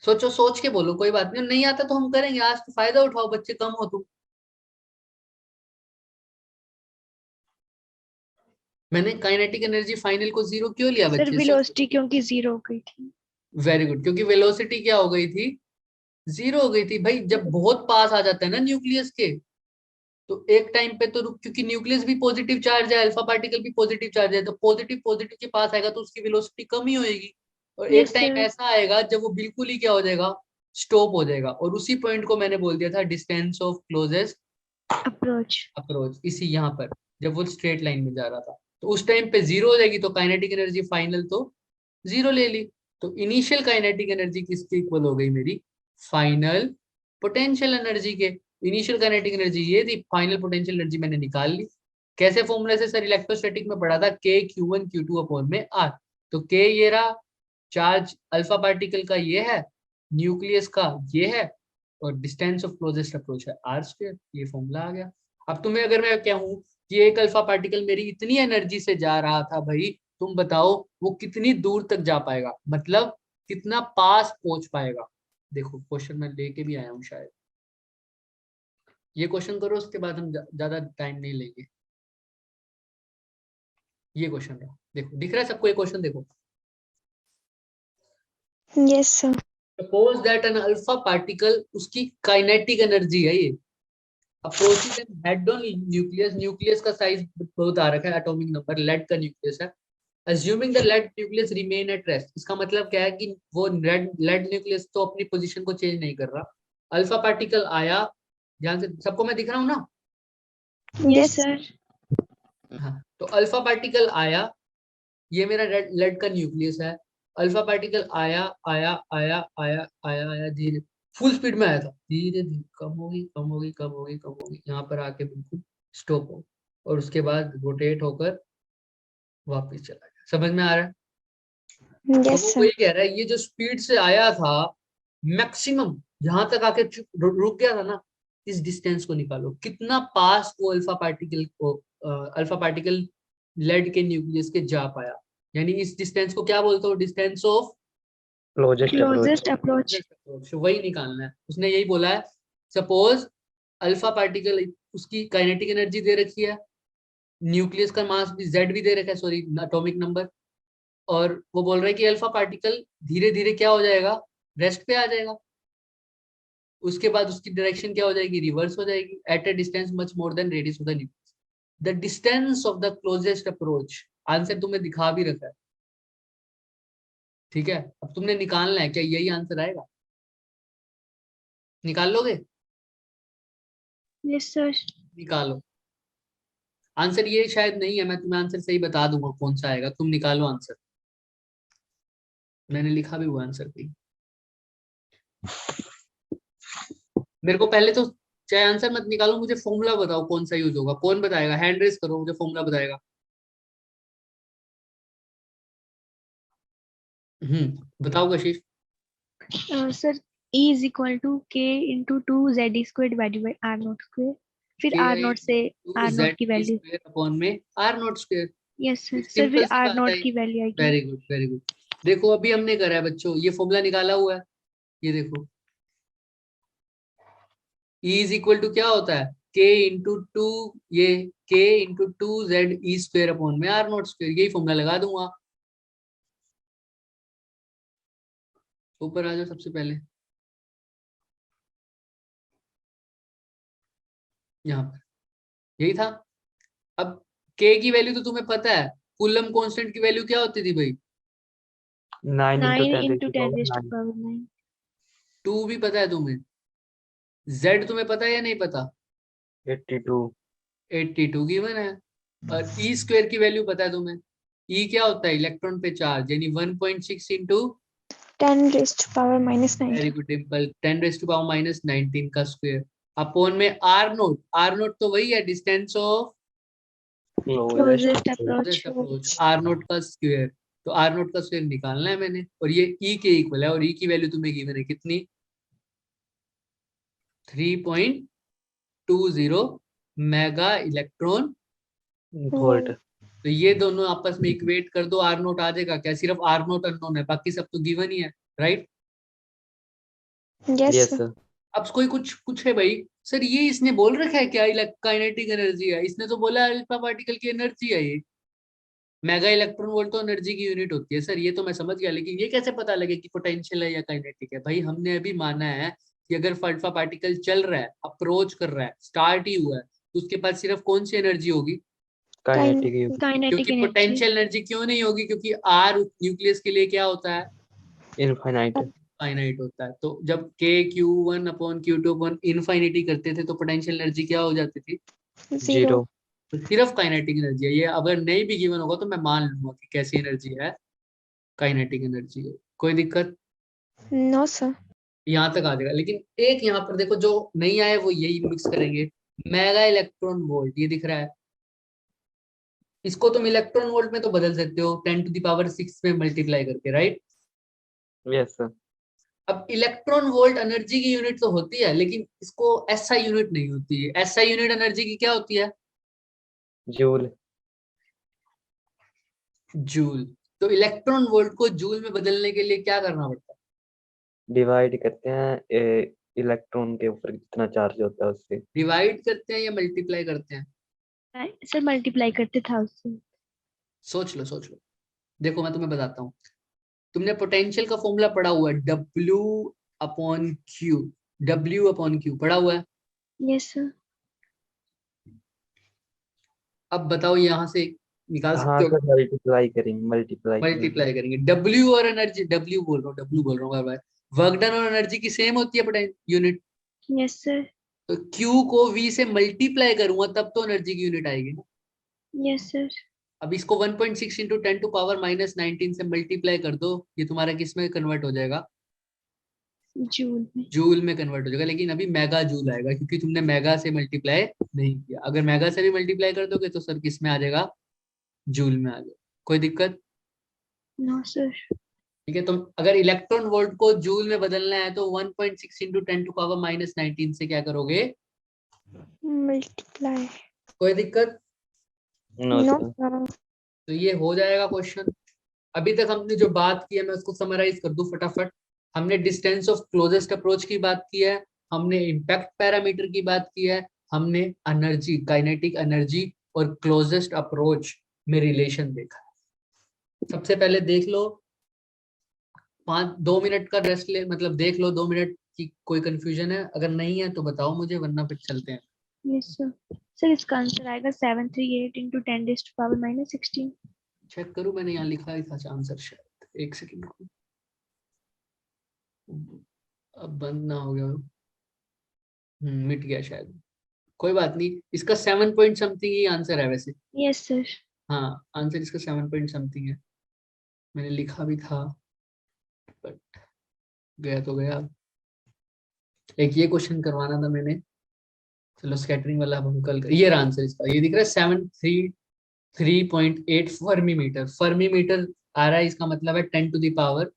[SPEAKER 1] सोचो, सोच के बोलो, कोई बात नहीं। नहीं आता तो हम करेंगे आज, तो फायदा उठाओ, बच्चे कम हो तुम। मैंने काइनेटिक एनर्जी फाइनल को जीरो क्यों लिया
[SPEAKER 3] सर
[SPEAKER 1] बच्चे?
[SPEAKER 3] वेलोसिटी क्योंकि जीरो हो गई थी।
[SPEAKER 1] Very good. क्योंकि वेलोसिटी क्या हो गई थी? जीरो हो गई थी भाई। जब बहुत पास आ जाता है ना न्यूक्लियस के, तो एक टाइम पे तो क्योंकि न्यूक्लियस भी पॉजिटिव चार्ज है, अल्फा पार्टिकल भी पॉजिटिव चार्ज है, तो पॉजिटिव पॉजिटिव के पास आएगा तो उसकी वेलोसिटी कम ही होएगी। और एक
[SPEAKER 3] यस
[SPEAKER 1] टाइम
[SPEAKER 3] सर।
[SPEAKER 1] ऐसा आएगा जब वो बिल्कुल ही क्या हो जाएगा? स्टॉप हो जाएगा। और उसी पॉइंट को मैंने बोल दिया था distance of closest
[SPEAKER 3] approach.
[SPEAKER 1] Approach. इसी यहाँ पर जब वो स्ट्रेट लाइन में जा रहा था, तो उस टाइम पे जीरो हो जाएगी। तो काइनेटिक एनर्जी फाइनल तो जीरो ले ली। तो इनिशियल काइनेटिक एनर्जी किसकी इक्वल हो गई मेरी? फाइनल पोटेंशियल एनर्जी के। इनिशियल काइनेटिक एनर्जी ये थी, फाइनल पोटेंशियल एनर्जी मैंने निकाल ली। कैसे फॉर्मूले से? सर इलेक्ट्रोस्टैटिक में पढ़ा था, के Q1 Q2 अपॉन में आर। तो के ये रहा, चार्ज अल्फा पार्टिकल का ये है, न्यूक्लियस का ये है, और डिस्टेंस ऑफ क्लोजेस्ट अप्रोच है आर स्क्वायर। ये फॉर्मूला आ गया। अब तुम्हें अगर मैं कहूं कि एक अल्फा पार्टिकल मेरी इतनी एनर्जी से जा रहा था भाई, तुम बताओ वो कितनी दूर तक जा पाएगा? मतलब कितना पास पहुंच पाएगा? देखो क्वेश्चन मैं लेके भी आया हूँ शायद। ये क्वेश्चन करो, उसके बाद हम ज्यादा टाइम नहीं लेंगे। ये क्वेश्चन है, देखो दिख रहा है सबको? ये क्वेश्चन देखो।
[SPEAKER 3] Yes sir.
[SPEAKER 1] Suppose that an alpha particle, उसकी काइनेटिक एनर्जी है ये, approaches an head on nucleus. Nucleus का साइज बहुत आ रखा है, एटॉमिक नंबर, लेड का न्यूक्लियस है। Assuming the lead nucleus remain at rest. इसका मतलब क्या है कि वो लेड न्यूक्लियस तो अपनी पोजीशन को चेंज नहीं कर रहा। अल्फा पार्टिकल आया, ध्यान से, सबको मैं दिख रहा हूँ ना?
[SPEAKER 3] Yes sir.
[SPEAKER 1] हाँ, तो अल्फा पार्टिकल आया, ये मेरा लेड का न्यूक्लियस है। अल्फा पार्टिकल आया आया आया आया आया आया, धीरे फुल स्पीड में आया था, धीरे धीरे कम होगी कम होगी कम होगी कम होगी, यहाँ पर आके बिल्कुल स्टॉप हो और उसके बाद रोटेट होकर वापस चला गया। समझ में आ रहा है? तो
[SPEAKER 3] यस
[SPEAKER 1] वो
[SPEAKER 3] सर।
[SPEAKER 1] वही कह रहा है, ये जो स्पीड से आया था मैक्सिमम यहाँ तक आके रुक गया था ना, इस डिस्टेंस को निकालो, कितना पास वो अल्फा पार्टिकल लेड के न्यूक्लियस के जा पाया। यानी इस डिस्टेंस को क्या बोलते हो? Distance of
[SPEAKER 2] closest approach.
[SPEAKER 3] Closest approach.
[SPEAKER 1] Approach, वही निकालना है। उसने यही बोला है, सपोज अल्फा पार्टिकल, उसकी काइनेटिक एनर्जी दे रखी है, न्यूक्लियस का मास भी जेड भी दे रखा है, सॉरी एटॉमिक नंबर, और वो बोल रहा है कि अल्फा पार्टिकल धीरे धीरे क्या हो जाएगा? रेस्ट पे आ जाएगा। उसके बाद उसकी डायरेक्शन क्या हो जाएगी? रिवर्स हो जाएगी at a distance much more than radius of the nucleus. The distance of the closest approach, answer तुम्हें दिखा भी रखा है, ठीक है? अब तुमने निकालना है, क्या यही आंसर आएगा? निकाल लोगे?
[SPEAKER 3] Yes sir.
[SPEAKER 1] निकालो। आंसर ये शायद नहीं है, मैं तुम्हें आंसर सही बता दूंगा कौन सा आएगा, तुम निकालो आंसर। मैंने लिखा भी हुआ आंसर भी। मेरे को पहले तो चाहे आंसर मत निकालो, मुझे फॉर्मूला बताओ कौन सा यूज होगा। कौन बताएगा? हैंड रेस करो, मुझे फॉर्मूला बताएगा। बताओ कशिश।
[SPEAKER 3] Sir E is equal to k into two z square divided by r naught square, फिर
[SPEAKER 1] के
[SPEAKER 3] आर
[SPEAKER 1] आई
[SPEAKER 3] नॉट से
[SPEAKER 1] टू
[SPEAKER 3] आर नॉट
[SPEAKER 1] जेड
[SPEAKER 3] की वैल्यू।
[SPEAKER 1] स्क्वायर अपॉन में r naught square.
[SPEAKER 3] Yes sir. Sir
[SPEAKER 1] simple
[SPEAKER 3] फिर
[SPEAKER 1] सी
[SPEAKER 3] आर
[SPEAKER 1] बात है।
[SPEAKER 3] Naught की वैल्यू आएगी।
[SPEAKER 1] Very good, very good. देखो अभी हमने करा है बच्चों, ये फॉर्मूला निकाला हुआ है, ये देखो। E इज इक्वल टू क्या होता है? के इंटू टू, ये के into two Z E square upon में आर नॉट स्क्वायर, यही फॉर्मूला लगा दूंगा। ऊपर आ जाओ सबसे पहले, यहाँ पर यही था। अब के की वैल्यू तो तुम्हें पता है, कूलम कांस्टेंट की वैल्यू क्या होती थी भाई?
[SPEAKER 2] 9
[SPEAKER 3] 9
[SPEAKER 2] × 10
[SPEAKER 3] into 10 raise to
[SPEAKER 2] 9।
[SPEAKER 3] Power 9।
[SPEAKER 1] To भी पता है तुम्हें? जेड तुम्हें पता है या नहीं पता?
[SPEAKER 2] 82।
[SPEAKER 1] 82 गिवन है। और ई स्क्वायर की वैल्यू पता है तुम्हें? ई क्या होता है? इलेक्ट्रॉन पे चार्ज, यानी 1.6 into,
[SPEAKER 3] 10 raise to power minus
[SPEAKER 1] very
[SPEAKER 3] 19।
[SPEAKER 1] Good Dimple, 10⁻⁻19 का स्क्वायर अपॉन में आर नोट। आर नोट तो वही है, distance of
[SPEAKER 3] closest approach.
[SPEAKER 1] Approach, R naught का स्क्वायर। तो आर नोट का स्क्वायर निकालना है मैंने, और ये ई के इक्वल है, और ई की वैल्यू तुम्हें गिवन है कितनी? 3.20 मेगा इलेक्ट्रॉन।
[SPEAKER 2] वोल्ट।
[SPEAKER 1] तो ये दोनों आपस में इक्वेट कर दो, आर नोट आ जाएगा क्या? सिर्फ आर नोट अननोन है, बाकी सब तो गिवन ही है, right?
[SPEAKER 3] Yes
[SPEAKER 2] yes
[SPEAKER 3] sir.
[SPEAKER 2] Sir.
[SPEAKER 1] अब कोई कुछ पूछे भाई, सर ये इसने बोल रखा है क्या काइनेटिक एनर्जी है? इसने तो बोला अल्फा पार्टिकल की एनर्जी है ये। मेगा इलेक्ट्रॉन वोल्ट तो एनर्जी की यूनिट होती है सर, ये तो मैं समझ गया, लेकिन ये कैसे पता लगे कि पोटेंशियल है या काइनेटिक है? भाई हमने अभी माना है कि अगर अल्फा पार्टिकल चल रहा है, अप्रोच कर रहा है, स्टार्ट ही हुआ है, तो उसके पास सिर्फ कौन सी एनर्जी होगी?
[SPEAKER 2] काइनेटिक।
[SPEAKER 3] काइनेटिक
[SPEAKER 1] क्योंकि
[SPEAKER 3] एनर्जी।
[SPEAKER 1] पोटेंशियल एनर्जी क्यों नहीं होगी? क्योंकि आर न्यूक्लियस के लिए क्या होता है?
[SPEAKER 2] इनफाइनाइट।
[SPEAKER 1] फाइनाइट होता है। तो जब K Q1/Q2 इनफाइनिटी करते थे तो पोटेंशियल एनर्जी क्या हो जाती थी?
[SPEAKER 3] जीरो।
[SPEAKER 2] 0।
[SPEAKER 1] तो सिर्फ काइनेटिक एनर्जी है ये, अगर नहीं भी गिवन होगा तो मैं मान लूंगा कि कैसी एनर्जी है, काइनेटिक एनर्जी है। कोई दिक्कत?
[SPEAKER 3] No sir.
[SPEAKER 1] यहाँ तक आ जाएगा। लेकिन एक यहाँ पर देखो, जो नहीं आए वो यही मिक्स करेंगे। मेगा इलेक्ट्रॉन वोल्ट, ये दिख रहा है, इसको तुम इलेक्ट्रॉन वोल्ट में तो बदल सकते हो 10⁶ में मल्टीप्लाई करके, राइट?
[SPEAKER 2] Yes sir.
[SPEAKER 1] अब इलेक्ट्रॉन वोल्ट एनर्जी की यूनिट तो होती है, लेकिन इसको एसआई यूनिट नहीं होती है। एसआई यूनिट एनर्जी की क्या होती है?
[SPEAKER 2] जूल।
[SPEAKER 1] जूल। तो इलेक्ट्रॉन वोल्ट को जूल में बदलने के लिए क्या करना पड़ता
[SPEAKER 2] डिवाइड करते हैं इलेक्ट्रॉन के ऊपर कितना चार्ज होता है उससे।
[SPEAKER 1] है? डिवाइड करते हैं या मल्टीप्लाई करते हैं?
[SPEAKER 3] सर मल्टीप्लाई करते था उससे।
[SPEAKER 1] सोच लो, सोच लो। देखो मैं तुम्हें बताता हूँ। तुमने पोटेंशियल का फॉर्मूला पढ़ा हुआ है, W/Q पढ़ा हुआ है।
[SPEAKER 3] Yes sir.
[SPEAKER 1] अब बताओ यहाँ से निकाल
[SPEAKER 2] हाँ
[SPEAKER 1] सकते हो?
[SPEAKER 2] सर, मल्टीप्लाई करेंगे, मल्टीप्लाई करेंगे।
[SPEAKER 1] मल्टीप्लाई करेंगे। डब्ल्यू और एनर्जी, डब्ल्यू बोल रहा हूँ बार बार। वर्क डन और एनर्जी की सेम होती है पोटेंशियल यूनिट।
[SPEAKER 3] Yes sir.
[SPEAKER 1] तो Q को V से मल्टीप्लाई करूंगा तब तो एनर्जी की यूनिट आएगी ना।
[SPEAKER 3] Yes sir.
[SPEAKER 1] अब इसको 1.6 इंटू 10⁻⁻19 से मल्टीप्लाई कर दो, ये तुम्हारा किस में कन्वर्ट हो जाएगा?
[SPEAKER 3] जूल में।
[SPEAKER 1] जूल में कन्वर्ट हो जाएगा, लेकिन अभी मेगा जूल आएगा क्योंकि तुमने मेगा से मल्टीप्लाई नहीं किया। अगर मेगा से भी मल्टीप्लाई कर दोगे तो सर किस में आ जाएगा, जूल में आ जाएगा। कोई दिक्कत?
[SPEAKER 3] No sir.
[SPEAKER 1] ठीक है, तो अगर इलेक्ट्रॉन वोल्ट को जूल में बदलना है तो 1.6 इंटू 10⁻⁻19 से क्या करोगे?
[SPEAKER 3] मल्टीप्लाई।
[SPEAKER 1] कोई दिक्कत?
[SPEAKER 2] No
[SPEAKER 3] no
[SPEAKER 2] sir.
[SPEAKER 3] सर।
[SPEAKER 1] तो ये हो जाएगा क्वेश्चन। अभी तक हमने जो बात की है मैं उसको समराइज कर दूं फटाफट। हमने डिस्टेंस ऑफ क्लोजेस्ट अप्रोच की बात की है, हमने इम्पैक्ट पैरामीटर की बात की है, हमने एनर्जी, काइनेटिक एनर्जी और क्लोजेस्ट अप्रोच में रिलेशन देखा है। सबसे पहले देख लो, 2 मिनट का रेस्ट ले, मतलब देख लो 2 मिनट की। कोई कंफ्यूजन है? अगर नहीं है तो बताओ मुझे, वरना फिर चलते हैं।
[SPEAKER 3] Yes sir. सर इसका आंसर आएगा 738 इंटू 10⁻⁻16।
[SPEAKER 1] चेक करूं, मैंने यहाँ लिखा ही था आंसर शायद, एक सेकंड। अब बंद ना हो गया हो। मिट गया शायद। कोई बात नहीं, इसका 7 पॉइंट समथिंग ही आंसर है वैसे।
[SPEAKER 3] Yes sir.
[SPEAKER 1] हाँ, आंसर इसका 7 पॉइंट समथिंग है, मैंने लिखा भी था, बट गया तो गया। एक ये क्वेश्चन करवाना था मैंने, चलो स्कैटरिंग वाला अब हम कल ये रहा आंसर इसका। ये दिख रहा है 733.8 फर्मी मीटर। फर्मी मीटर आ रहा है, इसका मतलब है 10⁻⁻⁻15।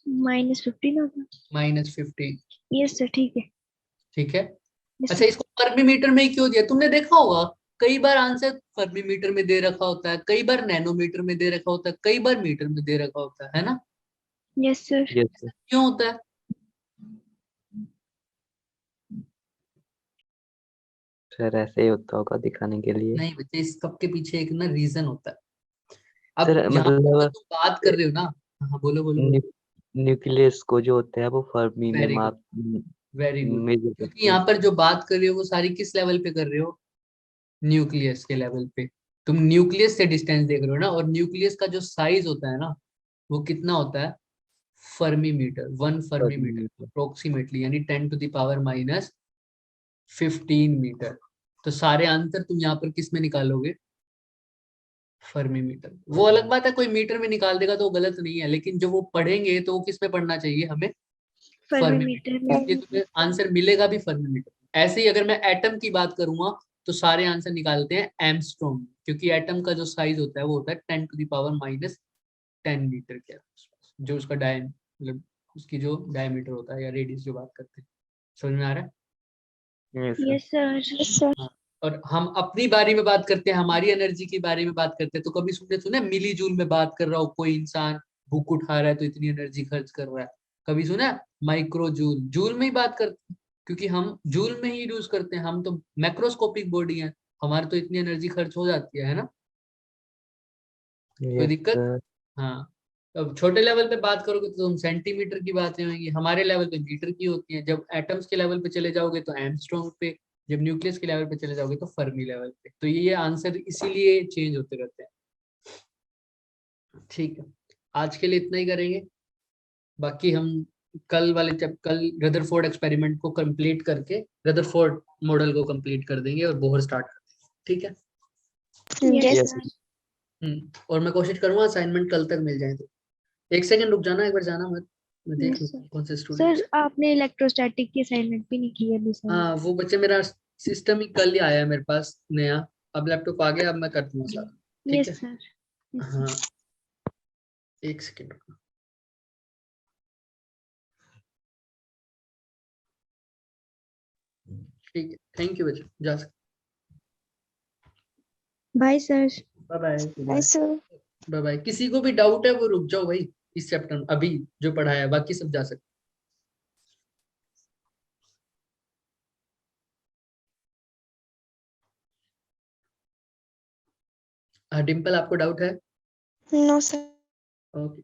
[SPEAKER 3] -15 होगा। यस सर ठीक है।
[SPEAKER 1] ठीक है।
[SPEAKER 3] यस
[SPEAKER 1] अच्छा,
[SPEAKER 3] सर।
[SPEAKER 1] इसको फर्मी मीटर में ही क्यों दिया? तुमने देखा होगा कई बार आंसर फर्मी मीटर में दे रखा होता है, कई बार नैनोमीटर में दे रखा होता है, कई बार मीटर में दे रखा होता है ना?
[SPEAKER 3] Yes sir.
[SPEAKER 2] Yes sir.
[SPEAKER 1] क्यों होता है?
[SPEAKER 2] सर ऐसे ही होता होगा दिखाने के लिए।
[SPEAKER 1] नहीं बच्चे, इस सब के पीछे एक ना रीजन होता है। अब
[SPEAKER 2] सर
[SPEAKER 1] यहाँ पर
[SPEAKER 2] मतलब
[SPEAKER 1] तुम बात कर रहे हो ना। हाँ बोलो बोलो बोलो।
[SPEAKER 2] न्यूक्लियस को जो होता है वो फर्मी में
[SPEAKER 1] वेरी गुड,
[SPEAKER 2] माप
[SPEAKER 1] वेरी गुड।
[SPEAKER 2] मेजर
[SPEAKER 1] क्योंकि
[SPEAKER 2] करते हैं।
[SPEAKER 1] यहाँ पर जो बात कर रहे हो वो सारी किस लेवल पे कर रहे हो? न्यूक्लियस के लेवल पे। तुम न्यूक्लियस से डिस्टेंस देख रहे हो ना, और न्यूक्लियस का जो साइज होता है ना, वो कितना होता है? Fermi metre, 1 fermi
[SPEAKER 2] fermi
[SPEAKER 1] metre
[SPEAKER 2] में।
[SPEAKER 1] अप्रोक्सीमेटली, यानी 10⁻⁻15 मीटर। तो सारे आंसर तुम यहाँ पर किस में निकालोगे? Fermi metre. वो अलग बात है, कोई मीटर में निकाल देगा तो वो गलत नहीं है, लेकिन जो वो पढ़ेंगे तो वो किस में पढ़ना चाहिए हमें?
[SPEAKER 3] Fermi
[SPEAKER 1] fermi
[SPEAKER 3] metre
[SPEAKER 1] metre. इसलिए
[SPEAKER 3] में।
[SPEAKER 1] तुम्हें आंसर मिलेगा भी फर्मी मीटर। ऐसे ही अगर मैं एटम की बात करूंगा तो सारे आंसर निकालते हैं एमस्ट्रॉन्ग, क्योंकि एटम का जो साइज होता है वो होता है 10⁻⁻10 मीटर के आसपास, जो उसका मतलब उसकी जो डायमीटर होता है या रेडियस जो बात करते हैं। समझ में आ रहा है?
[SPEAKER 2] Yes sir.
[SPEAKER 3] Yes sir. Yes sir.
[SPEAKER 1] हाँ। और हम अपनी बारे में बात करते हैं, हमारी एनर्जी के बारे में बात करते हैं, तो कभी सुनने सुना मिली जूल में बात कर रहा हो कोई इंसान, बुक उठा रहा है तो इतनी एनर्जी खर्च कर रहा है? कभी सुना? माइक्रो जूल, जूल में ही बात करते हैं, क्योंकि हम जूल में ही यूज करते हैं। हम तो मैक्रोस्कोपिक बॉडी है, हमारे तो इतनी एनर्जी खर्च हो जाती है ना? कोई
[SPEAKER 2] यस
[SPEAKER 1] दिक्कत?
[SPEAKER 2] सर।
[SPEAKER 1] हाँ। अब छोटे लेवल पे बात करोगे तो तुम सेंटीमीटर की बातें होंगी, हमारे लेवल पे मीटर की होती है। जब एटम्स के लेवल पे चले जाओगे तो एमस्ट्रॉन्ग पे, जब न्यूक्लियस के लेवल पे चले जाओगे तो फर्मी लेवल पे। तो ये आंसर इसीलिए चेंज होते रहते हैं। ठीक है, आज के लिए इतना ही करेंगे। बाकी हम कल वाले, जब कल रदरफोर्ड एक्सपेरिमेंट को कंप्लीट करके रदरफोर्ड मॉडल को कंप्लीट कर देंगे और बोहर स्टार्ट कर देंगे। ठीक है।
[SPEAKER 3] Yes
[SPEAKER 2] yes
[SPEAKER 3] sir.
[SPEAKER 1] और मैं कोशिश करूंगा असाइनमेंट कल तक मिल जाए। तो एक सेकंड रुक जाना, एक बार जाना मत, मैं देख
[SPEAKER 3] यस
[SPEAKER 1] लूँ
[SPEAKER 3] सर।
[SPEAKER 1] कौन से स्टूडेंट।
[SPEAKER 3] सर आपने इलेक्ट्रोस्टैटिक की असाइनमेंट भी नहीं की है अभी सर।
[SPEAKER 1] हाँ वो बच्चे, मेरा सिस्टम ही कल ही आया है मेरे पास नया। अब लैपटॉप आ गया, अब मैं कर दूंगा सारा। ठीक
[SPEAKER 3] यस
[SPEAKER 1] है।
[SPEAKER 3] सर।
[SPEAKER 1] हाँ, एक सेकंड रुकना। ठीक है, थैंक यू बच्चे, जा सकते।
[SPEAKER 3] Bye sir.
[SPEAKER 1] Bye bye.
[SPEAKER 3] Bye sir.
[SPEAKER 1] Bye bye. किसी को भी डाउट है वो रुक जाओ भाई, इस चैप्टर में अभी जो पढ़ाया है, बाकी सब जा सकते। हाँ डिम्पल, आपको डाउट है?
[SPEAKER 3] No sir.
[SPEAKER 1] ओके।